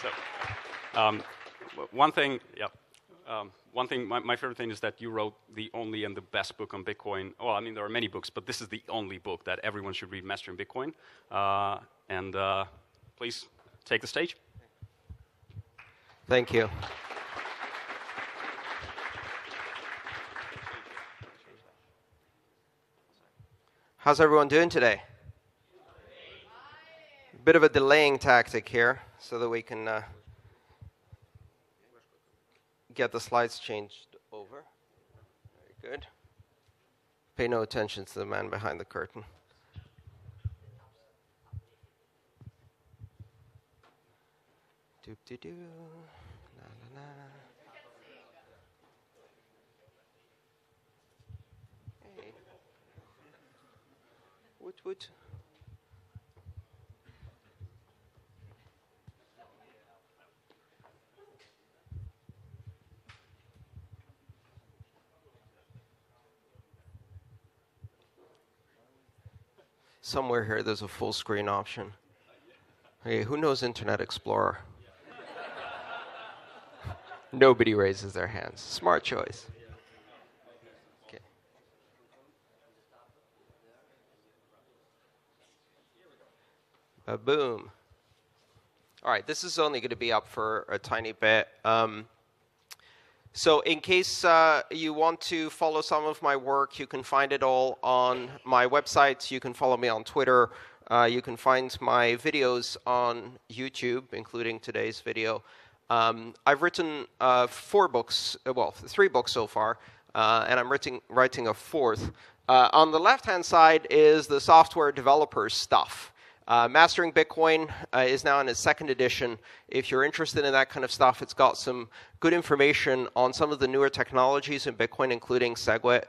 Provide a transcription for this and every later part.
So, one thing, one thing, my favorite thing is that you wrote the only and the best book on Bitcoin. Oh, I mean, there are many books, but this is the only book that everyone should read, Mastering Bitcoin. Please take the stage. Thank you. How's everyone doing today? Bit of a delaying tactic here so that we can get the slides changed over. Very good. Pay no attention to the man behind the curtain. Doop-de-doo. La la la. Hey. Woot woot. Somewhere here there's a full screen option. Hey, who knows Internet Explorer? Nobody raises their hands. Smart choice. Okay. Boom. All right, this is only going to be up for a tiny bit. So in case you want to follow some of my work, you can find it all on my website. You can follow me on Twitter. You can find my videos on YouTube, including today's video. I've written 4 books, well, 3 books so far, and I'm writing a 4th. On the left-hand side is the software developer stuff. Mastering Bitcoin is now in its 2nd edition. If you're interested in that kind of stuff, it's got some good information on some of the newer technologies in Bitcoin, including SegWit,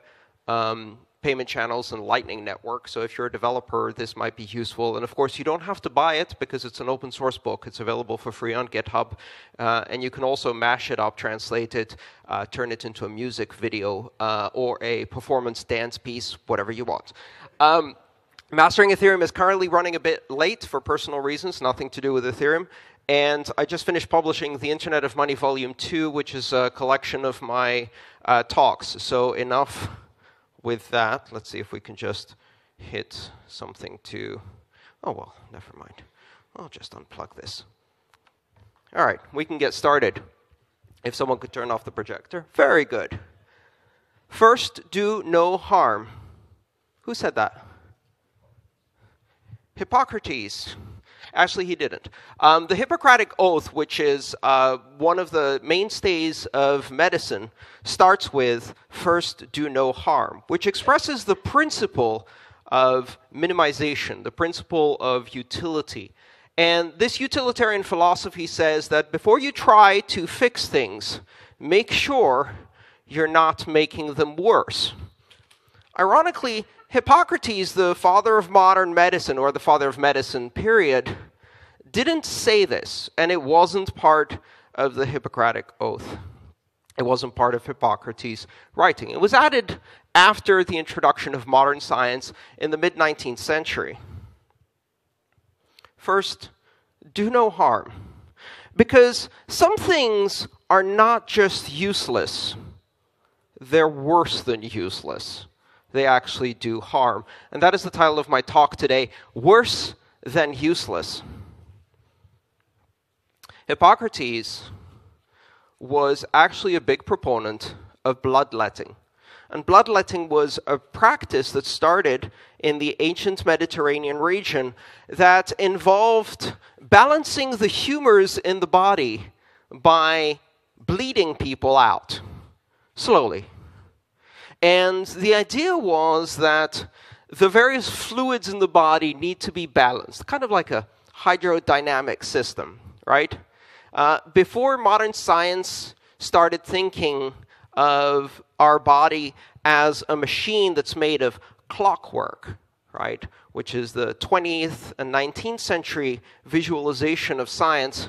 payment channels, and Lightning Network. So if you're a developer, this might be useful. And of course, you don't have to buy it because it's an open source book. It's available for free on GitHub. And you can also mash it up, translate it, turn it into a music video or a performance dance piece, whatever you want. Mastering Ethereum is currently running a bit late for personal reasons, nothing to do with Ethereum. And I just finished publishing The Internet of Money Volume 2, which is a collection of my talks. So enough with that. Let's see if we can just hit something to... Oh, well, never mind. I'll just unplug this. All right, we can get started. If someone could turn off the projector. Very good. First, do no harm. Who said that? Hippocrates. Actually, he didn't. The Hippocratic Oath, which is one of the mainstays of medicine, starts with, first, do no harm, which expresses the principle of minimization, the principle of utility. And this utilitarian philosophy says that before you try to fix things, make sure you're not making them worse. Ironically, Hippocrates, the father of modern medicine, or the father of medicine, period, didn't say this, and it wasn't part of the Hippocratic Oath. It wasn't part of Hippocrates' writing. It was added after the introduction of modern science in the mid-19th century. First, do no harm. Because some things are not just useless, they're worse than useless. They actually do harm. And that is the title of my talk today, Worse Than Useless. Hippocrates was actually a big proponent of bloodletting. And bloodletting was a practice that started in the ancient Mediterranean region that involved balancing the humors in the body by bleeding people out slowly. And the idea was that the various fluids in the body need to be balanced, kind of like a hydrodynamic system, right? Before modern science started thinking of our body as a machine that's made of clockwork, right, which is the 20th and 19th century visualization of science,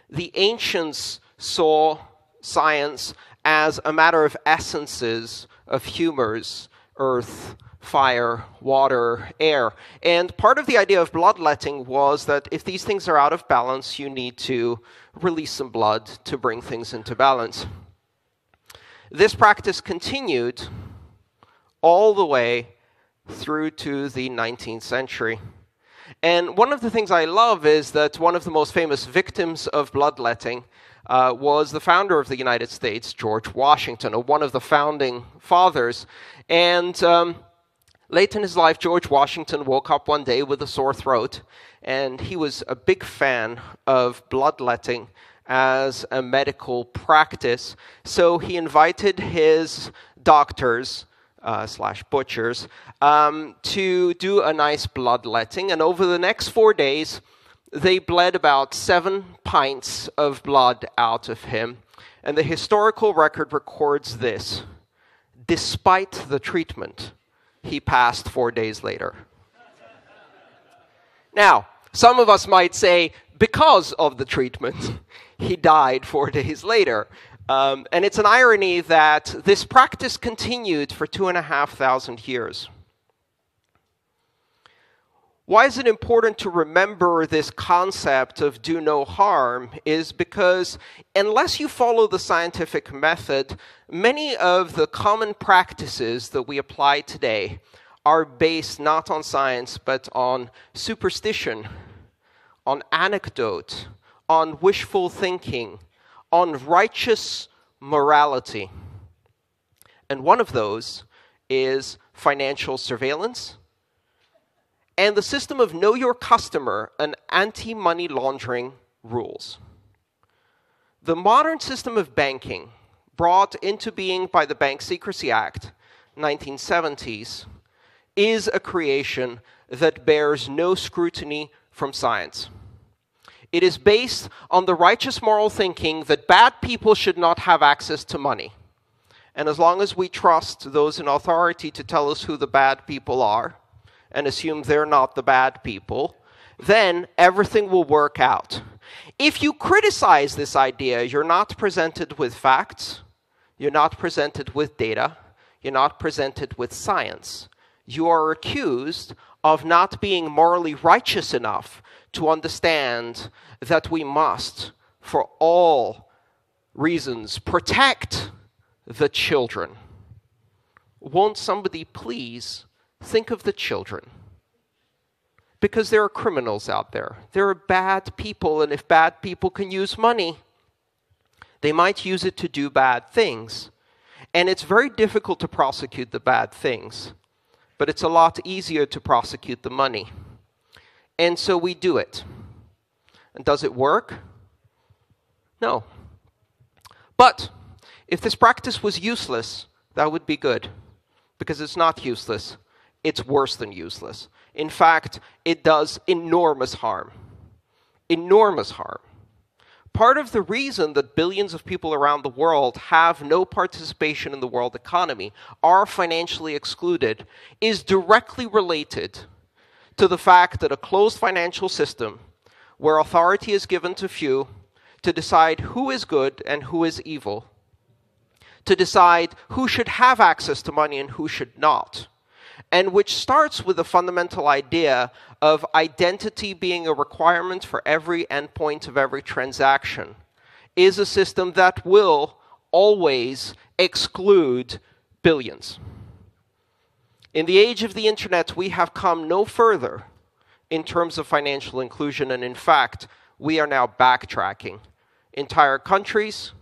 the ancients saw science as a matter of essences, of humors, earth, fire, water, air. And part of the idea of bloodletting was that if these things are out of balance, you need to release some blood to bring things into balance. This practice continued all the way through to the 19th century. And one of the things I love is that one of the most famous victims of bloodletting was the founder of the United States, George Washington, or one of the founding fathers. And late in his life, George Washington woke up one day with a sore throat, and he was a big fan of bloodletting as a medical practice. So he invited his doctors slash butchers to do a nice bloodletting. And over the next 4 days, they bled about 7 pints of blood out of him. And the historical record records this. Despite the treatment, he passed 4 days later. Now, some of us might say, because of the treatment, he died 4 days later. And it's an irony that this practice continued for 2,500 years. Why is it important to remember this concept of do no harm is because unless you follow the scientific method, many of the common practices that we apply today are based not on science, but on superstition, on anecdote, on wishful thinking, on righteous morality. And one of those is financial surveillance and the system of know your customer and anti-money laundering rules. The modern system of banking, brought into being by the Bank Secrecy Act, 1970s, is a creation that bears no scrutiny from science. It is based on the righteous moral thinking that bad people should not have access to money. And as long as we trust those in authority to tell us who the bad people are, and assume they're not the bad people, then everything will work out. If you criticize this idea, you're not presented with facts, you're not presented with data, you're not presented with science. You are accused of not being morally righteous enough to understand that we must, for all reasons, protect the children. Won't somebody please think of the children? Because there are criminals out there. There are bad people, and if bad people can use money, they might use it to do bad things. And it's very difficult to prosecute the bad things, but it's a lot easier to prosecute the money. And so we do it. And does it work? No. But if this practice was useless, that would be good, because it's not useless. It's worse than useless. In fact, it does enormous harm. Enormous harm. Part of the reason that billions of people around the world have no participation in the world economy, are financially excluded, is directly related to the fact that a closed financial system, where authority is given to few to decide who is good and who is evil, to decide who should have access to money and who should not, and which starts with the fundamental idea of identity being a requirement for every endpoint of every transaction, is a system that will always exclude billions. In the age of the internet, we have come no further in terms of financial inclusion, and in fact, we are now backtracking. Entire countries,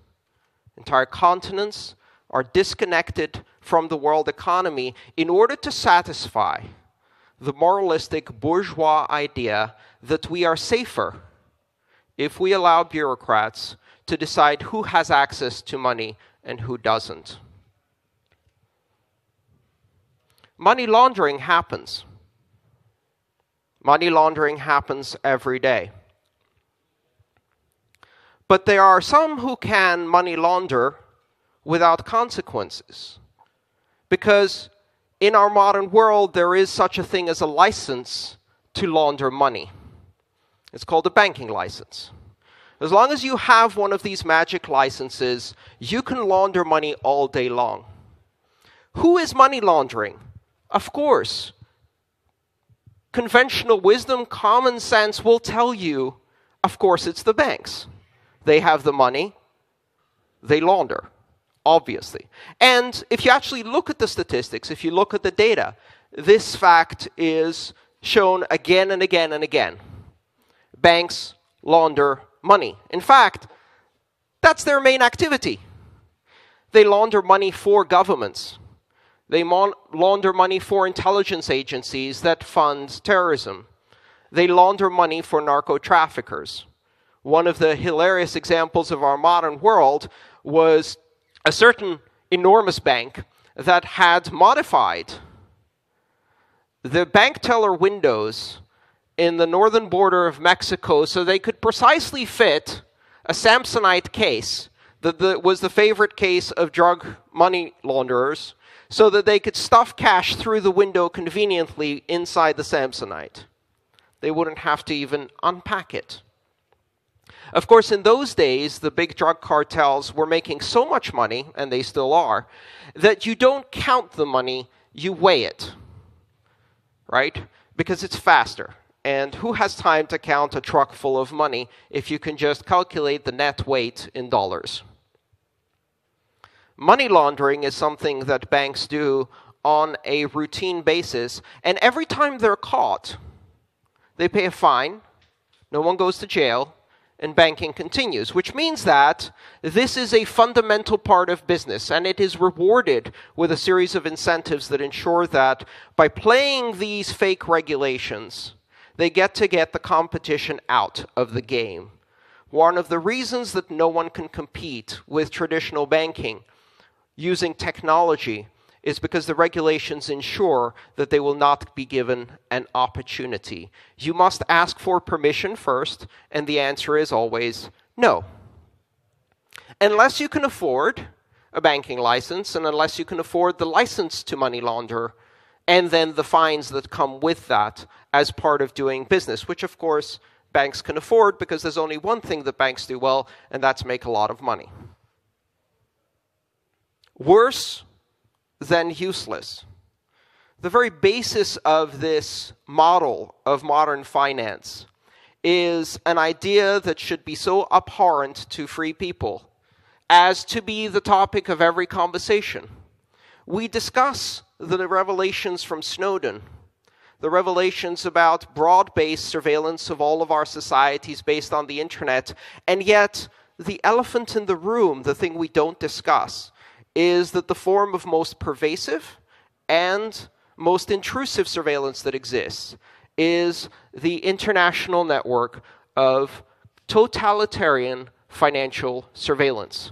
entire continents are disconnected from the world economy in order to satisfy the moralistic bourgeois idea that we are safer if we allow bureaucrats to decide who has access to money and who doesn't. Money laundering happens. Money laundering happens every day. But there are some who can money launder without consequences. Because in our modern world, there is such a thing as a license to launder money. It's called a banking license. As long as you have one of these magic licenses, you can launder money all day long. Who is money laundering? Of course, conventional wisdom, common sense will tell you, of course, it's the banks. They have the money. They launder, obviously. And if you actually look at the statistics, if you look at the data, this fact is shown again and again and again. Banks launder money. In fact, that's their main activity. They launder money for governments. They launder money for intelligence agencies that fund terrorism. They launder money for narco-traffickers. One of the hilarious examples of our modern world was a certain enormous bank that had modified the bank teller windows in the northern border of Mexico so they could precisely fit a Samsonite case that was the favorite case of drug money launderers, so that they could stuff cash through the window conveniently inside the Samsonite. They wouldn't have to even unpack it. Of course, in those days, the big drug cartels were making so much money, and they still are, that you don't count the money, you weigh it. Right? Because it's faster. And who has time to count a truck full of money if you can just calculate the net weight in dollars? Money laundering is something that banks do on a routine basis. And every time they're caught, they pay a fine, no one goes to jail, and banking continues, which means that this is a fundamental part of business, and it is rewarded with a series of incentives that ensure that by playing these fake regulations, they get the competition out of the game. One of the reasons that no one can compete with traditional banking using technology is because the regulations ensure that they will not be given an opportunity. You must ask for permission first, and the answer is always no. Unless you can afford a banking license, and unless you can afford the license to money launder, and then the fines that come with that as part of doing business, which of course banks can afford because there's only one thing that banks do well, and that's make a lot of money. Worse than useless. The very basis of this model of modern finance is an idea that should be so abhorrent to free people as to be the topic of every conversation. We discuss the revelations from Snowden, the revelations about broad-based surveillance of all of our societies based on the internet, and yet the elephant in the room, the thing we don't discuss, is that the form of most pervasive and most intrusive surveillance that exists is the international network of totalitarian financial surveillance.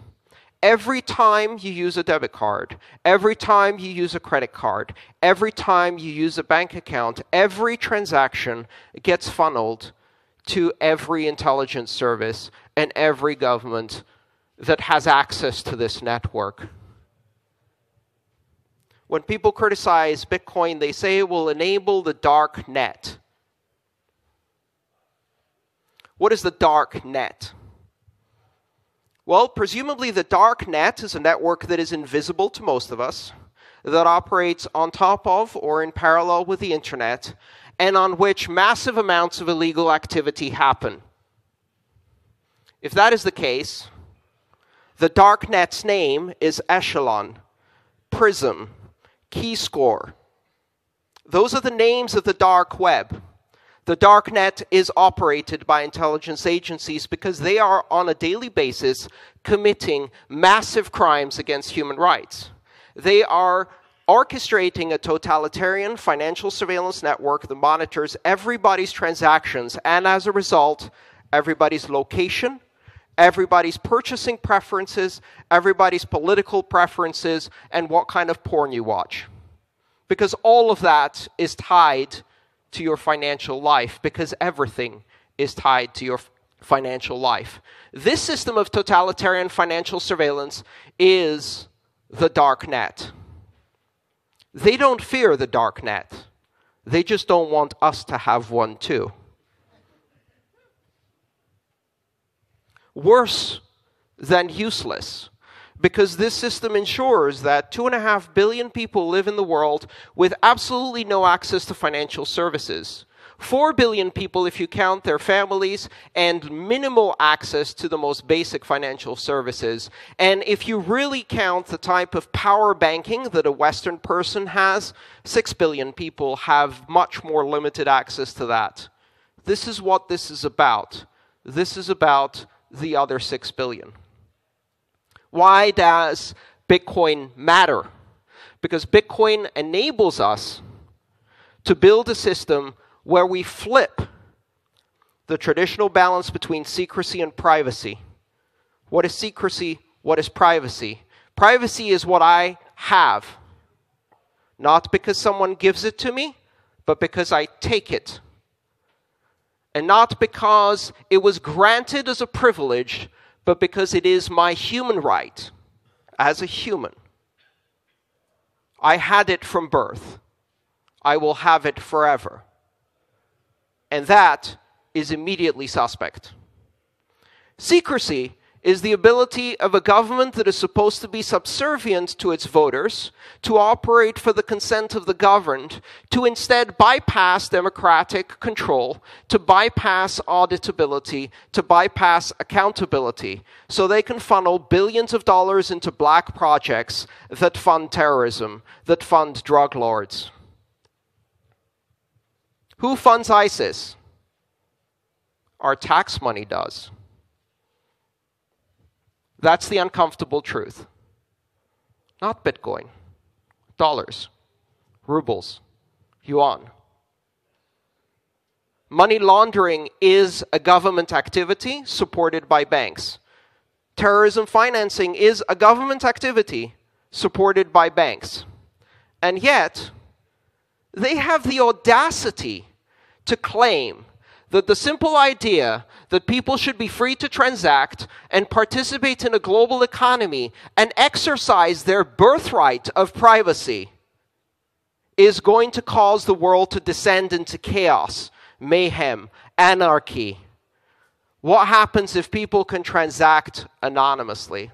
Every time you use a debit card, every time you use a credit card, every time you use a bank account, every transaction gets funneled to every intelligence service and every government that has access to this network. When people criticize BitCoin, they say it will enable the dark net. What is the dark net? Well, presumably the dark net is a network that is invisible to most of us, that operates on top of or in parallel with the internet, and on which massive amounts of illegal activity happen. If that is the case, the dark net's name is Echelon, Prism, Keyscore. Those are the names of the dark web. The dark net is operated by intelligence agencies because they are on a daily basis committing massive crimes against human rights. They are orchestrating a totalitarian financial surveillance network that monitors everybody's transactions and, as a result, everybody's location, everybody's purchasing preferences, everybody's political preferences, and what kind of porn you watch. Because all of that is tied to your financial life, because everything is tied to your financial life. This system of totalitarian financial surveillance is the dark net. They don't fear the dark net. They just don't want us to have one too. Worse than useless, because this system ensures that 2.5 billion people live in the world with absolutely no access to financial services. 4 billion people if you count their families, and minimal access to the most basic financial services. And if you really count the type of power banking that a Western person has, 6 billion people have much more limited access to that. This is what this is about. This is about the other 6 billion. Why does Bitcoin matter? Because Bitcoin enables us to build a system where we flip the traditional balance between secrecy and privacy. What is secrecy? What is privacy? Privacy is what I have, not because someone gives it to me, but because I take it. And not because it was granted as a privilege, but because it is my human right as a human. I had it from birth. I will have it forever. And that is immediately suspect. Secrecy is the ability of a government that is supposed to be subservient to its voters, to operate for the consent of the governed, to instead bypass democratic control, to bypass auditability, to bypass accountability, so they can funnel billions of dollars into black projects that fund terrorism, that fund drug lords. Who funds ISIS? Our tax money does. That's the uncomfortable truth. Not Bitcoin. Dollars. Rubles. Yuan. Money laundering is a government activity supported by banks. Terrorism financing is a government activity supported by banks. And yet, they have the audacity to claim that the simple idea that people should be free to transact and participate in a global economy and exercise their birthright of privacy is going to cause the world to descend into chaos, mayhem, anarchy. What happens if people can transact anonymously?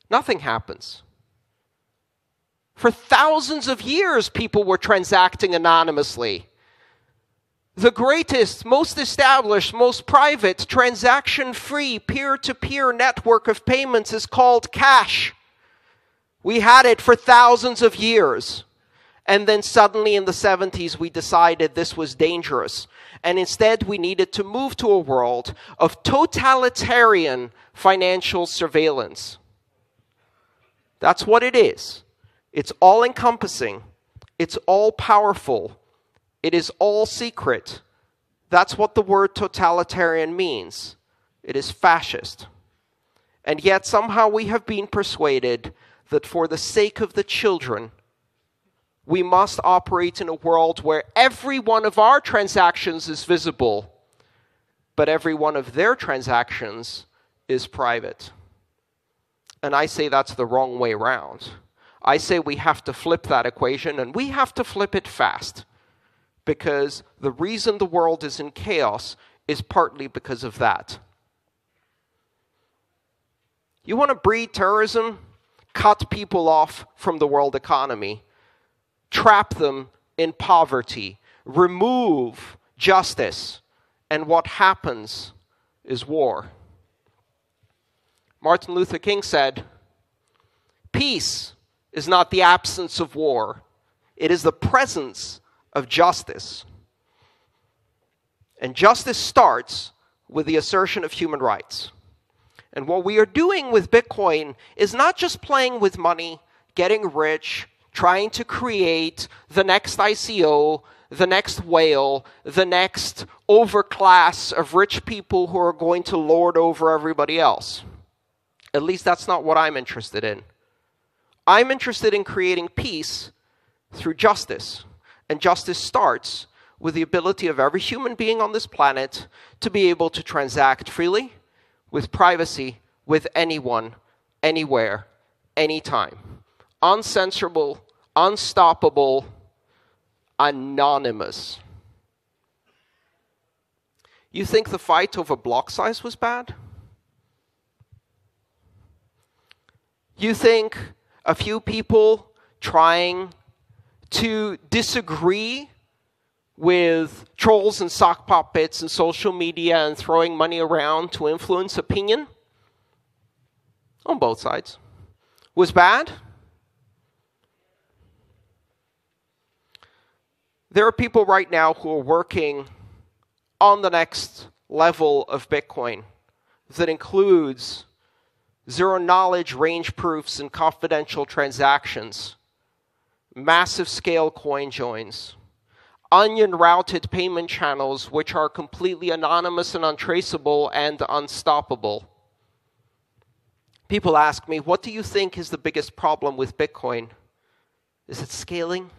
Nothing happens. For thousands of years, people were transacting anonymously. The greatest, most established, most private, transaction-free, peer-to-peer network of payments is called cash. We had it for thousands of years. And then suddenly in the 70s, we decided this was dangerous. And instead, we needed to move to a world of totalitarian financial surveillance. That's what it is. It's all-encompassing. It's all-powerful. It is all-secret. That's what the word totalitarian means. It is fascist. And yet somehow we have been persuaded that for the sake of the children, we must operate in a world where every one of our transactions is visible, but every one of their transactions is private. And I say that's the wrong way around. I say we have to flip that equation, and we have to flip it fast. Because the reason the world is in chaos is partly because of that. You want to breed terrorism? Cut people off from the world economy. Trap them in poverty. Remove justice. And what happens is war. Martin Luther King said, "Peace is not the absence of war. It is the presence of justice." And justice starts with the assertion of human rights. And what we are doing with Bitcoin is not just playing with money, getting rich, trying to create the next ICO, the next whale, the next overclass of rich people who are going to lord over everybody else. At least that's not what I'm interested in. I'm interested in creating peace through justice. And justice starts with the ability of every human being on this planet to be able to transact freely, with privacy, with anyone, anywhere, anytime. Uncensorable, unstoppable, anonymous. You think the fight over block size was bad? You think a few people trying to disagree with trolls and sock puppets and social media and throwing money around to influence opinion on both sides was bad? There are people right now who are working on the next level of Bitcoin that includes zero-knowledge range proofs and confidential transactions, massive scale coin joins, onion-routed payment channels which are completely anonymous and untraceable and unstoppable. People ask me, what do you think is the biggest problem with Bitcoin? Is it scaling?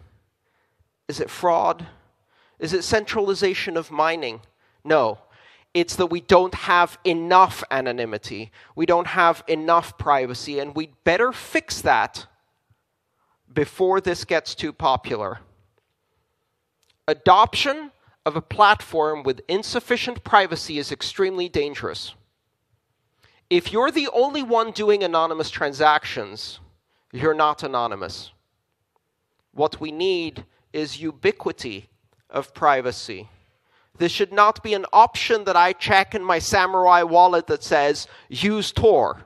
Is it fraud? Is it centralization of mining? No. It's that we don't have enough anonymity. We don't have enough privacy, and we'd better fix that before this gets too popular. Adoption of a platform with insufficient privacy is extremely dangerous. If you're the only one doing anonymous transactions, you're not anonymous. What we need is ubiquity of privacy. This should not be an option that I check in my Samurai wallet that says, use Tor.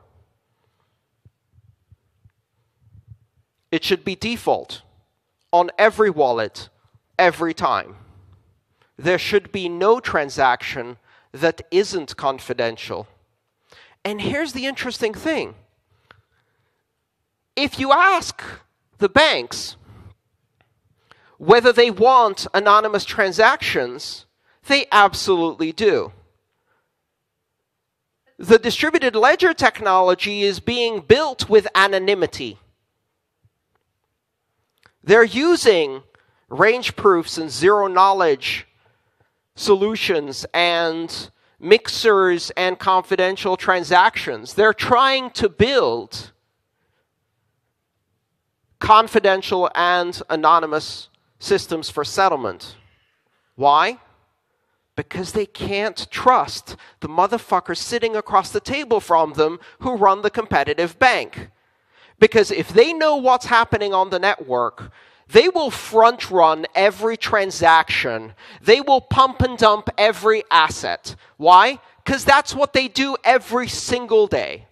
It should be default on every wallet, every time. There should be no transaction that isn't confidential. And here's the interesting thing. If you ask the banks whether they want anonymous transactions, they absolutely do. The distributed ledger technology is being built with anonymity. They're using range proofs and zero-knowledge solutions and mixers and confidential transactions. They're trying to build confidential and anonymous systems for settlement. Why? Because they can't trust the motherfuckers sitting across the table from them who run the competitive bank. Because if they know what's happening on the network, they will front run every transaction. They will pump and dump every asset. Why? Because that's what they do every single day.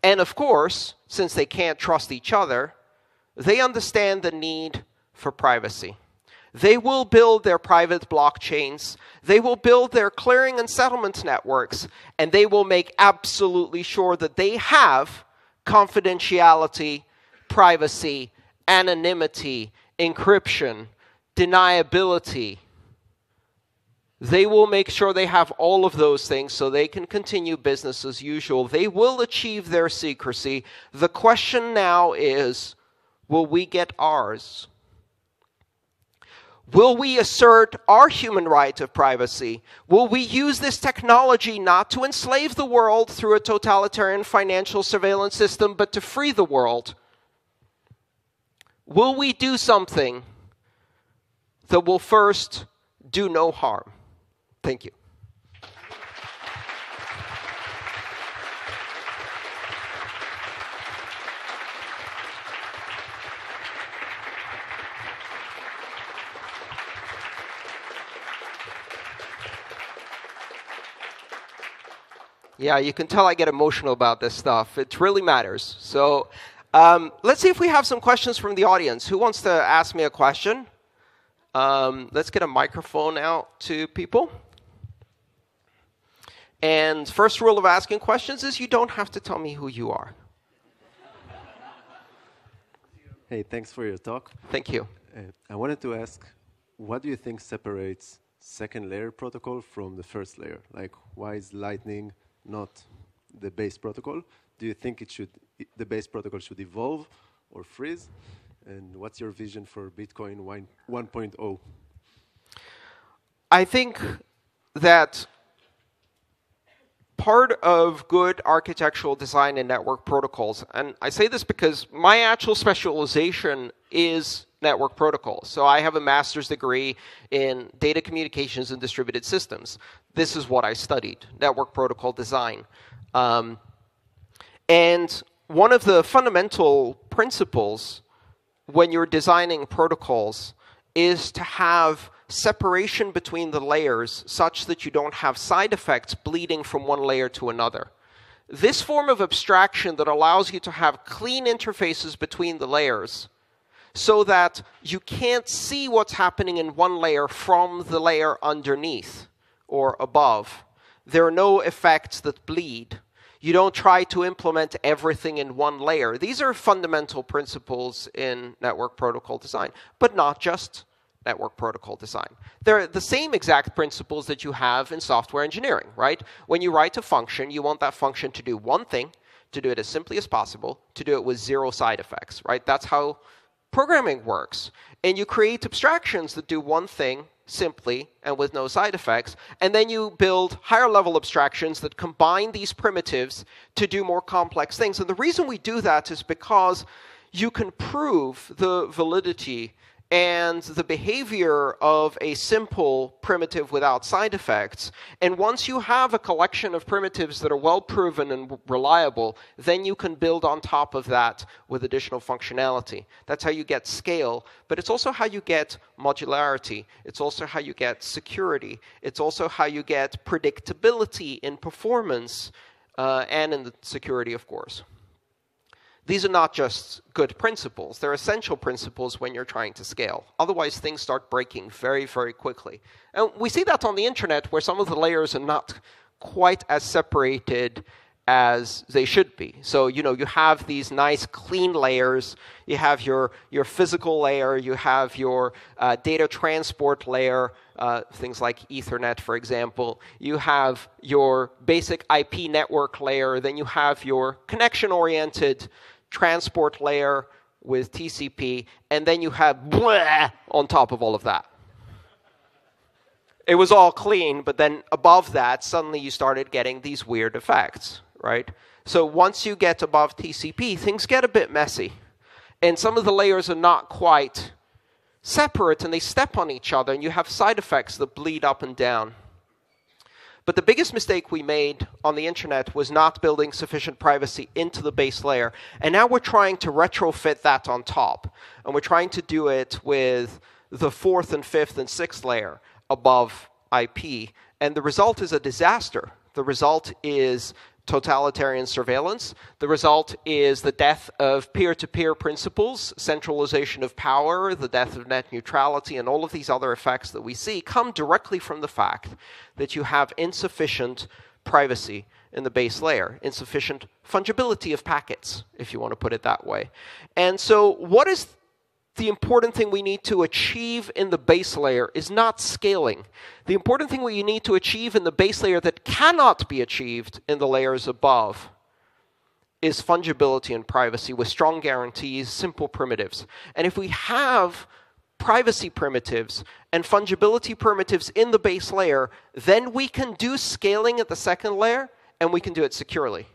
And of course, since they can't trust each other, they understand the need for privacy. They will build their private blockchains, they will build their clearing and settlement networks, and they will make absolutely sure that they have confidentiality, privacy, anonymity, encryption, deniability. They will make sure they have all of those things so they can continue business as usual. They will achieve their secrecy. The question now is, will we get ours? Will we assert our human right of privacy? Will we use this technology not to enslave the world through a totalitarian financial surveillance system, but to free the world? Will we do something that will first do no harm? Thank you. Yeah, you can tell I get emotional about this stuff. It really matters. So let's see if we have some questions from the audience. Who wants to ask me a question? Let's get a microphone out to people. And first rule of asking questions is you don't have to tell me who you are. Hey, thanks for your talk. Thank you. I wanted to ask, what do you think separates second layer protocol from the first layer? Like, why is Lightning not the base protocol? Do you think the base protocol should evolve or freeze? And what's your vision for Bitcoin 1.0? I think that part of good architectural design and network protocols, and I say this because my actual specialization is network protocols. So I have a master's degree in data communications and distributed systems. This is what I studied, network protocol design. And one of the fundamental principles when you're designing protocols is to have separation between the layers such that you don't have side effects bleeding from one layer to another. This form of abstraction that allows you to have clean interfaces between the layers so that you can't see what's happening in one layer from the layer underneath or above. There are no effects that bleed. You don't try to implement everything in one layer. These are fundamental principles in network protocol design, but not just network protocol design. They're the same exact principles that you have in software engineering, right? When you write a function, you want that function to do one thing, to do it as simply as possible, to do it with zero side effects, right? That's how programming works. And you create abstractions that do one thing simply and with no side effects, and then you build higher level abstractions that combine these primitives to do more complex things. And the reason we do that is because you can prove the validity and the behavior of a simple primitive without side effects. And once you have a collection of primitives that are well proven and reliable, then you can build on top of that with additional functionality. That's how you get scale, but it's also how you get modularity. It's also how you get security. It's also how you get predictability in performance and in the security, of course. These are not just good principles. They're essential principles when you're trying to scale. Otherwise, things start breaking very, very quickly. And we see that on the internet, where some of the layers are not quite as separated as they should be. So, you know, you have these nice, clean layers. You have your physical layer. You have your data transport layer, things like Ethernet, for example. You have your basic IP network layer. Then you have your connection-oriented transport layer with TCP, and then you have blah on top of all of that. It was all clean, but then above that, suddenly you started getting these weird effects, right? So once you get above TCP, things get a bit messy. And some of the layers are not quite separate, and they step on each other, and you have side effects that bleed up and down. But the biggest mistake we made on the internet was not building sufficient privacy into the base layer. And now we're trying to retrofit that on top. And we're trying to do it with the 4th and 5th and 6th layer above IP. And the result is a disaster. The result is totalitarian surveillance. The result is the death of peer-to-peer principles, centralization of power, the death of net neutrality, and all of these other effects that we see come directly from the fact that you have insufficient privacy in the base layer, insufficient fungibility of packets, if you want to put it that way. And so what is the important thing we need to achieve in the base layer is not scaling. The important thing we need to achieve in the base layer that cannot be achieved in the layers above is fungibility and privacy with strong guarantees, simple primitives. And if we have privacy primitives and fungibility primitives in the base layer, then we can do scaling at the second layer, and we can do it securely.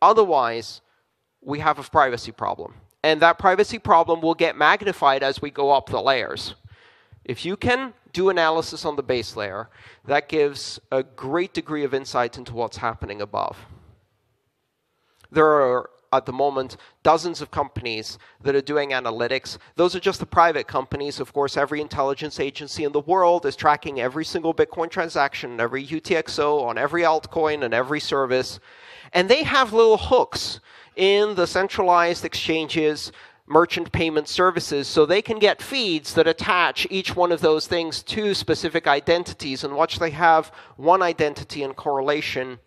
Otherwise, we have a privacy problem. And that privacy problem will get magnified as we go up the layers. If you can do analysis on the base layer, that gives a great degree of insight into what's happening above. There are, at the moment, dozens of companies that are doing analytics. Those are just the private companies. Of course, every intelligence agency in the world is tracking every single Bitcoin transaction, every UTXO, on every altcoin, and every service. And they have little hooks in the centralized exchanges, merchant payment services, so they can get feeds that attach each one of those things to specific identities. And once they have one identity in correlation,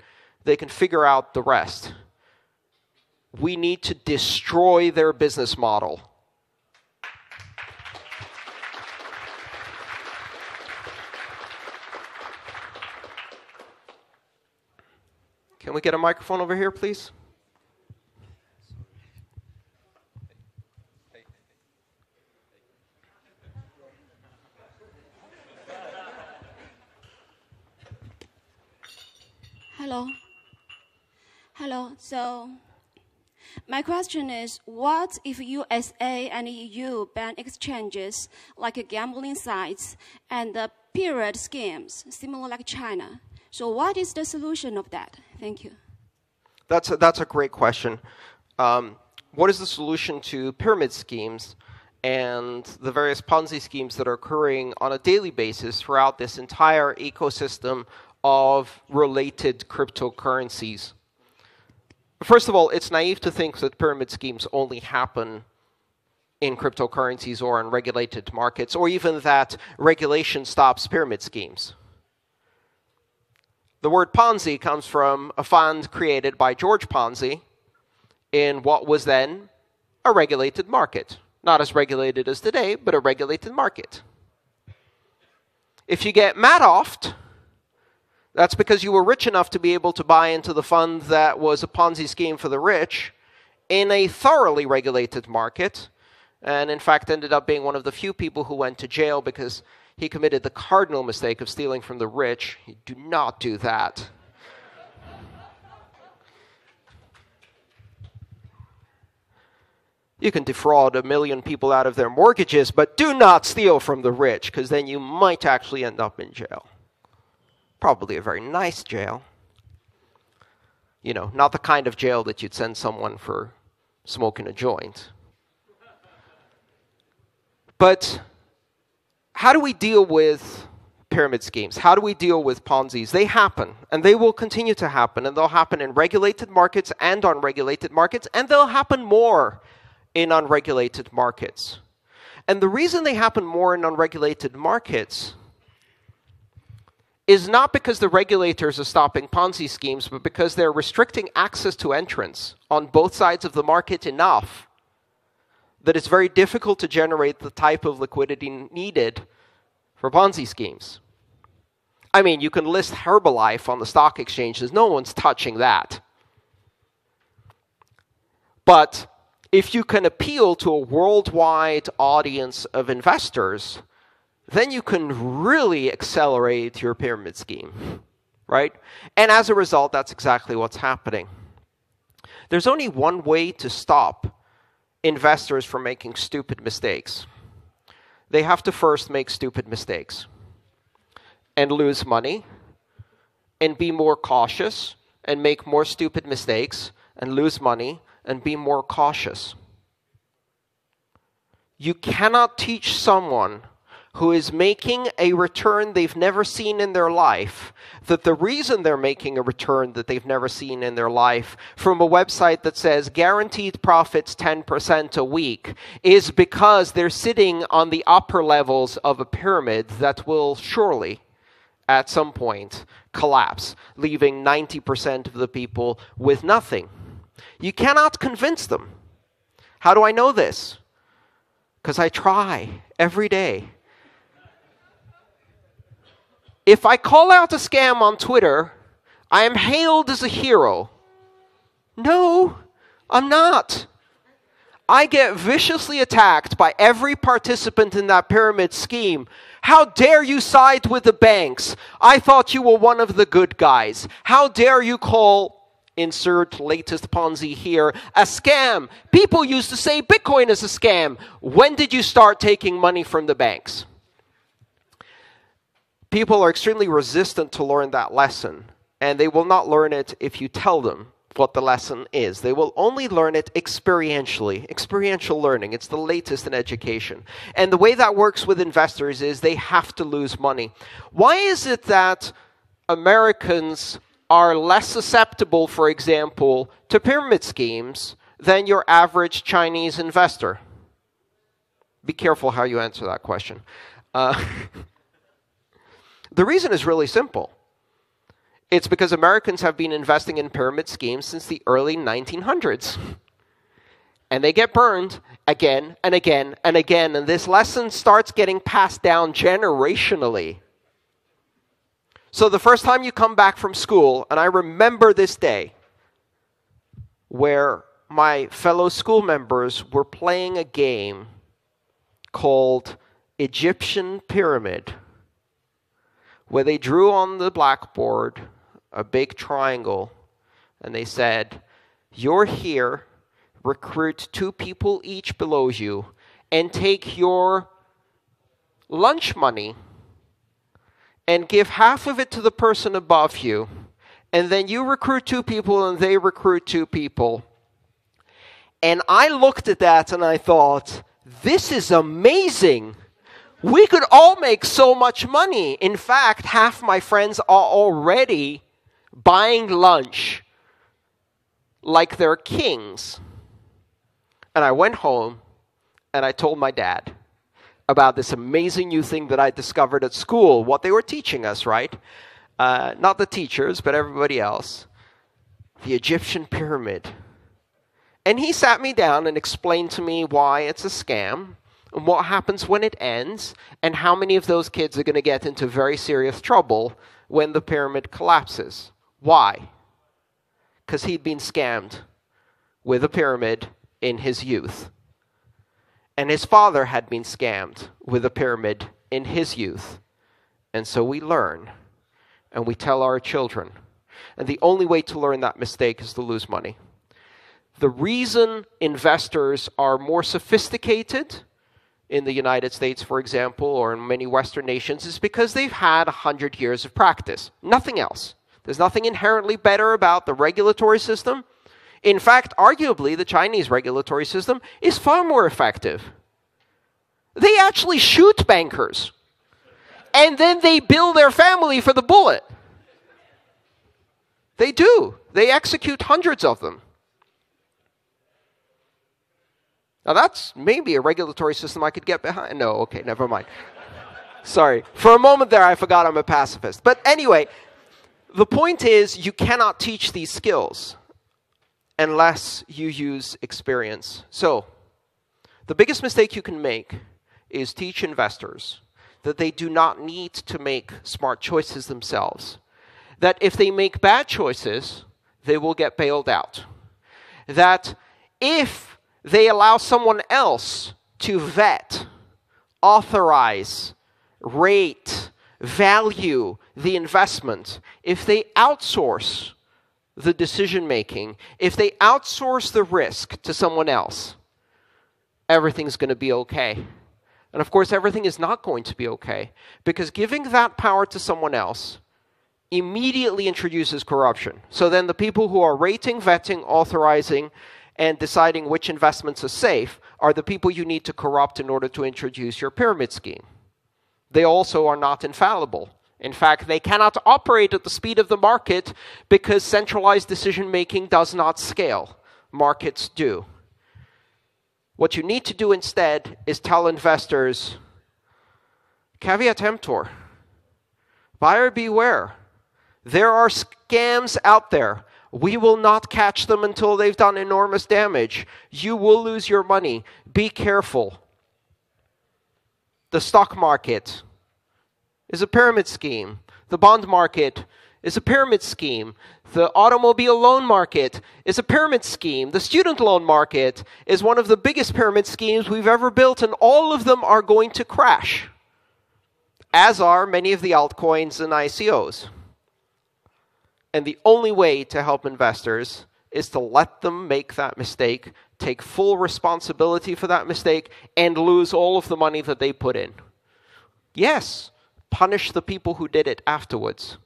they can figure out the rest. We need to destroy their business model. Can we get a microphone over here, please? Hello. Hello. So my question is, what if USA and EU ban exchanges like gambling sites and pyramid schemes, similar like China? So what is the solution of that? Thank you. That's a great question. What is the solution to pyramid schemes and the various Ponzi schemes that are occurring on a daily basis throughout this entire ecosystem of related cryptocurrencies? First of all, it's naive to think that pyramid schemes only happen in cryptocurrencies or in regulated markets, or even that regulation stops pyramid schemes. The word Ponzi comes from a fund created by George Ponzi in what was then a regulated market. Not as regulated as today, but a regulated market. If you get Madoffed, that's because you were rich enough to be able to buy into the fund that was a Ponzi scheme for the rich in a thoroughly regulated market, and in fact ended up being one of the few people who went to jail because he committed the cardinal mistake of stealing from the rich. You do not do that. You can defraud 1 million people out of their mortgages, but do not steal from the rich, because then you might actually end up in jail. Probably a very nice jail. You know, not the kind of jail that you'd send someone for smoking a joint. But how do we deal with pyramid schemes? How do we deal with Ponzi's? They happen, and they will continue to happen, and they'll happen in regulated markets and unregulated markets, and they'll happen more in unregulated markets. And the reason they happen more in unregulated markets is not because the regulators are stopping Ponzi schemes, but because they're restricting access to entrants on both sides of the market enough that it's very difficult to generate the type of liquidity needed for Ponzi schemes. I mean, you can list Herbalife on the stock exchanges. No one's touching that. But if you can appeal to a worldwide audience of investors, then you can really accelerate your pyramid scheme, right? And as a result, that's exactly what's happening. There's only one way to stop investors from making stupid mistakes. They have to first make stupid mistakes and lose money and be more cautious and make more stupid mistakes and lose money and be more cautious. You cannot teach someone who is making a return they've never seen in their life that the reason they're making a return that they've never seen in their life from a website that says guaranteed profits 10% a week is because they're sitting on the upper levels of a pyramid that will surely at some point collapse, leaving 90% of the people with nothing. You cannot convince them. How do I know this? Because I try every day. If I call out a scam on Twitter, I am hailed as a hero. No, I'm not. I get viciously attacked by every participant in that pyramid scheme. How dare you side with the banks? I thought you were one of the good guys. How dare you call, insert latest Ponzi here, a scam? People used to say Bitcoin is a scam. When did you start taking money from the banks? People are extremely resistant to learn that lesson, and they will not learn it if you tell them what the lesson is. They will only learn it experientially. Experiential learning, it's the latest in education. And the way that works with investors is they have to lose money. Why is it that Americans are less susceptible, for example, to pyramid schemes than your average Chinese investor? Be careful how you answer that question. The reason is really simple. It's because Americans have been investing in pyramid schemes since the early 1900s. And they get burned again and again and again. And this lesson starts getting passed down generationally. So the first time you come back from school, and I remember this day, where my fellow school members were playing a game called Egyptian Pyramid, where they drew on the blackboard a big triangle, and they said, you're here, recruit 2 people each below you, and take your lunch money and give half of it to the person above you, and then you recruit 2 people and they recruit 2 people. And I looked at that and I thought, this is amazing. We could all make so much money. In fact, half my friends are already buying lunch like they're kings. And I went home and I told my dad about this amazing new thing that I discovered at school, what they were teaching us, right? Not the teachers, but everybody else. The Egyptian pyramid. And he sat me down and explained to me why it's a scam, and what happens when it ends, and how many of those kids are going to get into very serious trouble when the pyramid collapses. Why? Because he'd been scammed with a pyramid in his youth. And his father had been scammed with a pyramid in his youth. And so we learn, and we tell our children. And the only way to learn that mistake is to lose money. The reason investors are more sophisticated in the United States, for example, or in many Western nations, is because they've had 100 years of practice. Nothing else. There's nothing inherently better about the regulatory system. In fact, arguably, the Chinese regulatory system is far more effective. They actually shoot bankers. And then they bill their family for the bullet. They do. They execute hundreds of them. Now that's maybe a regulatory system I could get behind. No, okay, never mind. Sorry. For a moment there, I forgot I'm a pacifist. But anyway, the point is you cannot teach these skills unless you use experience. So the biggest mistake you can make is teach investors that they do not need to make smart choices themselves. That if they make bad choices, they will get bailed out. That if they allow someone else to vet, authorize, rate, value the investment, if they outsource the decision-making, if they outsource the risk to someone else, everything's going to be okay. And of course, everything is not going to be okay, because giving that power to someone else immediately introduces corruption. So then the people who are rating, vetting, authorizing, and deciding which investments are safe are the people you need to corrupt in order to introduce your pyramid scheme. They also are not infallible. In fact, they cannot operate at the speed of the market because centralized decision-making does not scale. Markets do. What you need to do instead is tell investors, caveat emptor, buyer beware. There are scams out there. We will not catch them until they've done enormous damage. You will lose your money. Be careful. The stock market is a pyramid scheme. The bond market is a pyramid scheme. The automobile loan market is a pyramid scheme. The student loan market is one of the biggest pyramid schemes we've ever built, and all of them are going to crash, as are many of the altcoins and ICOs. And the only way to help investors is to let them make that mistake, take full responsibility for that mistake, and lose all of the money that they put in. Yes, punish the people who did it afterwards,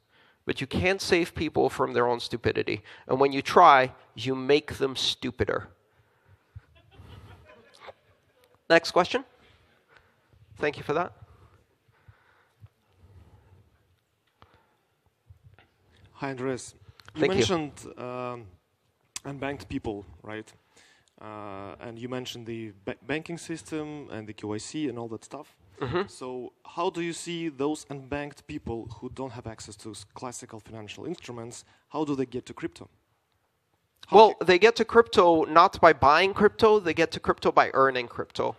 but you can't save people from their own stupidity. And when you try, you make them stupider. Next question. Thank you for that. Hi, Andreas. Thank you. Mentioned unbanked people, right? And you mentioned the banking system and the KYC and all that stuff. Mm-hmm. So how do you see those unbanked people who don't have access to classical financial instruments, how do they get to crypto? Well, they get to crypto not by buying crypto, they get to crypto by earning crypto.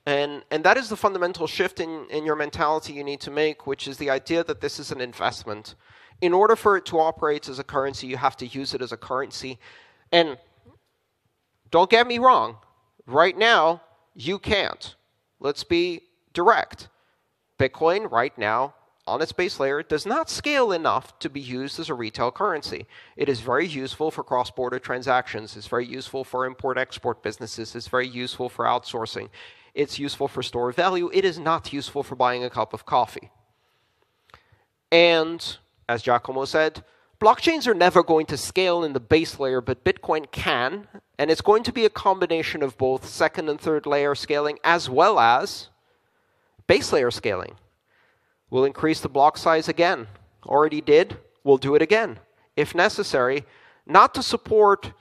And that is the fundamental shift in your mentality you need to make, which is the idea that this is an investment. In order for it to operate as a currency, you have to use it as a currency. And don't get me wrong, right now, you can't. Let's be direct. Bitcoin right now, on its base layer, does not scale enough to be used as a retail currency. It is very useful for cross-border transactions. It's very useful for import-export businesses. It's very useful for outsourcing. It's useful for store of value. It is not useful for buying a cup of coffee. And as Giacomo said, Blockchains are never going to scale in the base layer, but Bitcoin can. And it's going to be a combination of both second and third layer scaling as well as base layer scaling. We'll increase the block size again. Already did. We'll do it again, if necessary, not to support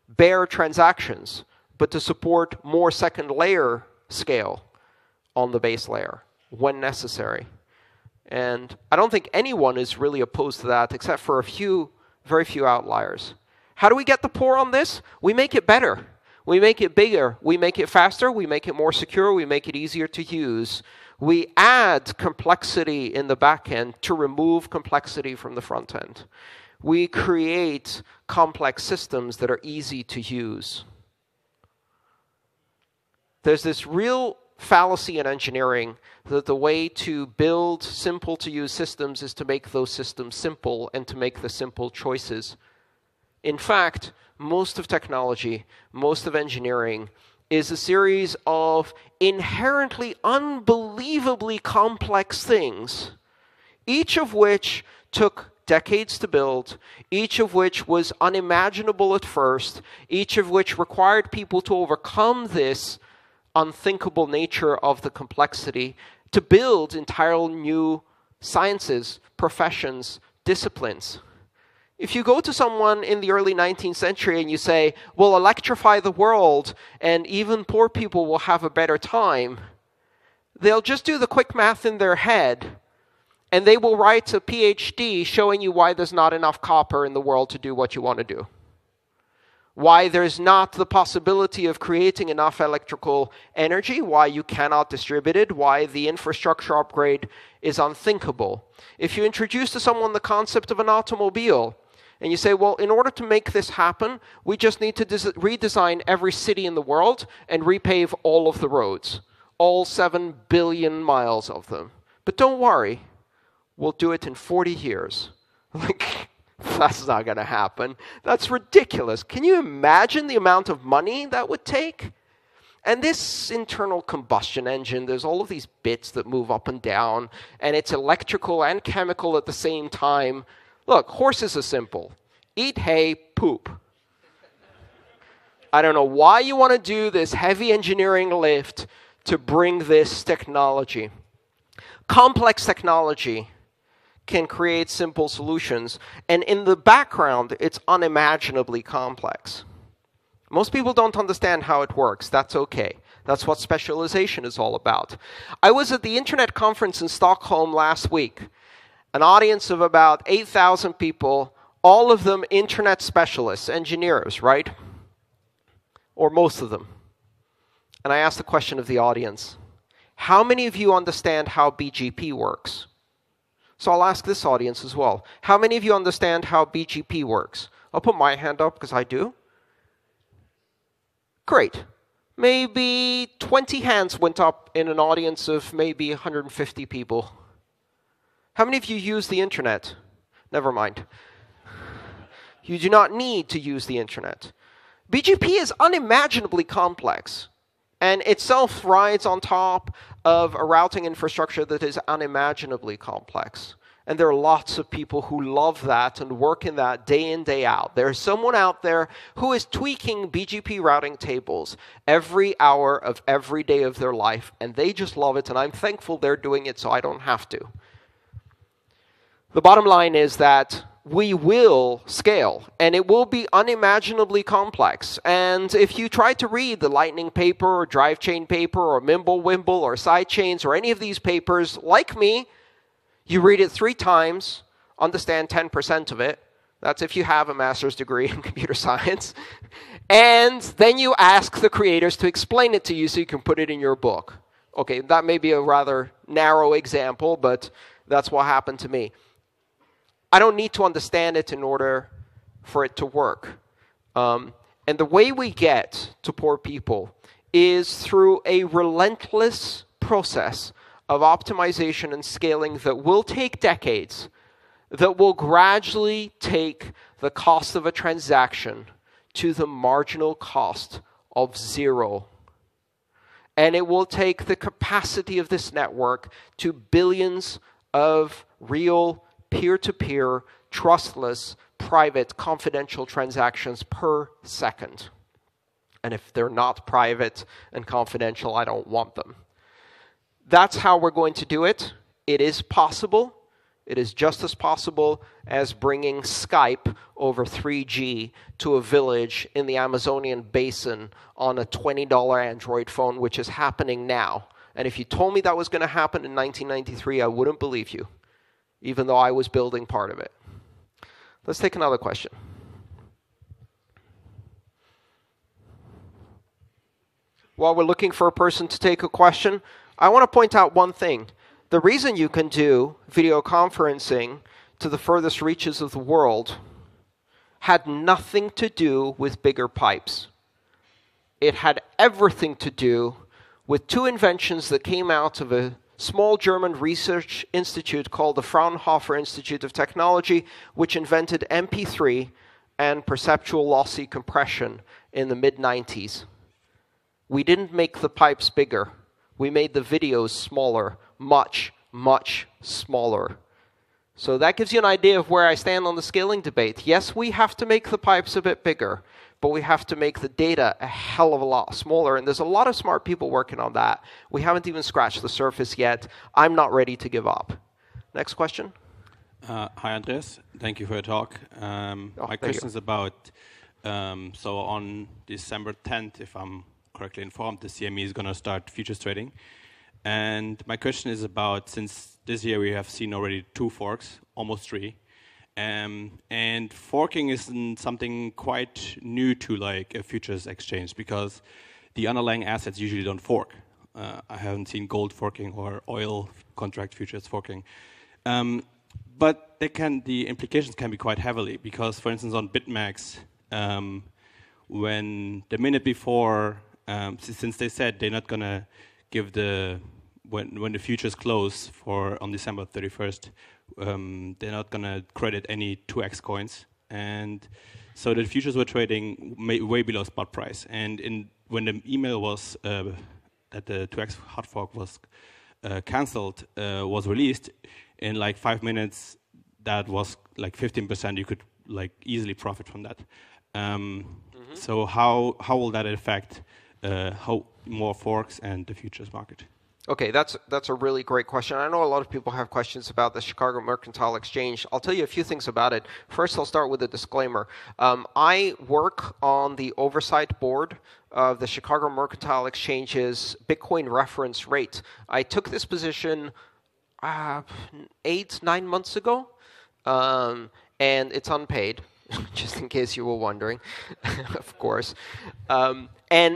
bare transactions, but to support more second layer scale on the base layer when necessary. And I don't think anyone is really opposed to that, except for very few outliers. How do we get the pour on this? We make it better. We make it bigger. We make it faster. We make it more secure. We make it easier to use. We add complexity in the back end to remove complexity from the front end. We create complex systems that are easy to use. There's this real fallacy in engineering that the way to build simple-to-use systems is to make those systems simple and to make the simple choices. In fact, most of technology, most of engineering, is a series of inherently unbelievably complex things, each of which took decades to build, each of which was unimaginable at first, each of which required people to overcome this unthinkable nature of the complexity to build entirely new sciences, professions, disciplines. If you go to someone in the early 19th century and you say, we'll electrify the world and even poor people will have a better time, they'll just do the quick math in their head and they will write a PhD showing you why there's not enough copper in the world to do what you want to do. Why there's not the possibility of creating enough electrical energy, why you cannot distribute it, why the infrastructure upgrade is unthinkable. If you introduce to someone the concept of an automobile, and you say, well, in order to make this happen, we just need to redesign every city in the world and repave all of the roads, all 7 billion miles of them. But don't worry, we'll do it in 40 years. Like, that's not going to happen. That's ridiculous. Can you imagine the amount of money that would take? And this internal combustion engine, there's all of these bits that move up and down, and it's electrical and chemical at the same time. Look, horses are simple. Eat hay, poop. I don't know why you want to do this heavy engineering lift to bring this technology. Complex technology can create simple solutions, and in the background, it's unimaginably complex. Most people don't understand how it works. That's okay. That's what specialization is all about. I was at the Internet conference in Stockholm last week. An audience of about 8,000 people, all of them Internet specialists, engineers, right? Or most of them. And I asked the question of the audience, how many of you understand how BGP works? So I'll ask this audience as well. How many of you understand how BGP works? I'll put my hand up because I do. Great. Maybe 20 hands went up in an audience of maybe 150 people. How many of you use the internet? Never mind. You do not need to use the internet. BGP is unimaginably complex, and itself rides on top of a routing infrastructure that is unimaginably complex. And there are lots of people who love that and work in that day in, day out. There's someone out there who is tweaking BGP routing tables every hour of every day of their life, and they just love it, and I'm thankful they're doing it so I don't have to. The bottom line is that we will scale, and it will be unimaginably complex. And if you try to read the Lightning paper or Drive Chain paper or Mimblewimble or Sidechains or any of these papers, like me, you read it 3 times, understand 10% of it. That's if you have a master's degree in computer science. And then you ask the creators to explain it to you so you can put it in your book. Okay, that may be a rather narrow example, but that's what happened to me. I don't need to understand it in order for it to work. And the way we get to poor people is through a relentless process of optimization and scaling that will take decades, that will gradually take the cost of a transaction to the marginal cost of 0. And it will take the capacity of this network to billions of real peer-to-peer, trustless, private, confidential transactions per second. And if they're not private and confidential, I don't want them. That's how we're going to do it. It is possible. It is just as possible as bringing Skype over 3G to a village in the Amazonian basin on a $20 Android phone, which is happening now. And if you told me that was going to happen in 1993, I wouldn't believe you, even though I was building part of it. Let's take another question. While we're looking for a person to take a question, I want to point out one thing. The reason you can do video conferencing to the furthest reaches of the world had nothing to do with bigger pipes. It had everything to do with two inventions that came out of a small German research institute called the Fraunhofer Institute of Technology, which invented MP3 and perceptual lossy compression in the mid-90s. We didn't make the pipes bigger. We made the videos smaller, much, much smaller. So that gives you an idea of where I stand on the scaling debate. Yes, we have to make the pipes a bit bigger, but we have to make the data a hell of a lot smaller. And there's a lot of smart people working on that. We haven't even scratched the surface yet. I'm not ready to give up. Next question. Hi, Andreas. Thank you for your talk. My question is about, so on December 10th, if I'm correctly informed, the CME is going to start futures trading. And my question is about, since this year we have seen already 2 forks, almost 3, and forking isn't something quite new to like a futures exchange because the underlying assets usually don't fork. I haven't seen gold forking or oil contract futures forking. But the implications can be quite heavily because, for instance, on BitMEX, when the minute before, since they said they're not going to give when the futures close on December 31st, they're not going to credit any 2x coins. And so the futures were trading way below spot price. And when the email was that the 2x hard fork was cancelled, was released, in like 5 minutes, that was like 15%. You could like easily profit from that. So how will that affect how more forks and the futures market? Okay, that's a really great question. I know a lot of people have questions about the Chicago Mercantile Exchange. I'll tell you a few things about it. First, I'll start with a disclaimer. I work on the oversight board of the Chicago Mercantile Exchange's Bitcoin reference rate. I took this position 8-9 months ago, and it's unpaid. Just in case you were wondering, of course. And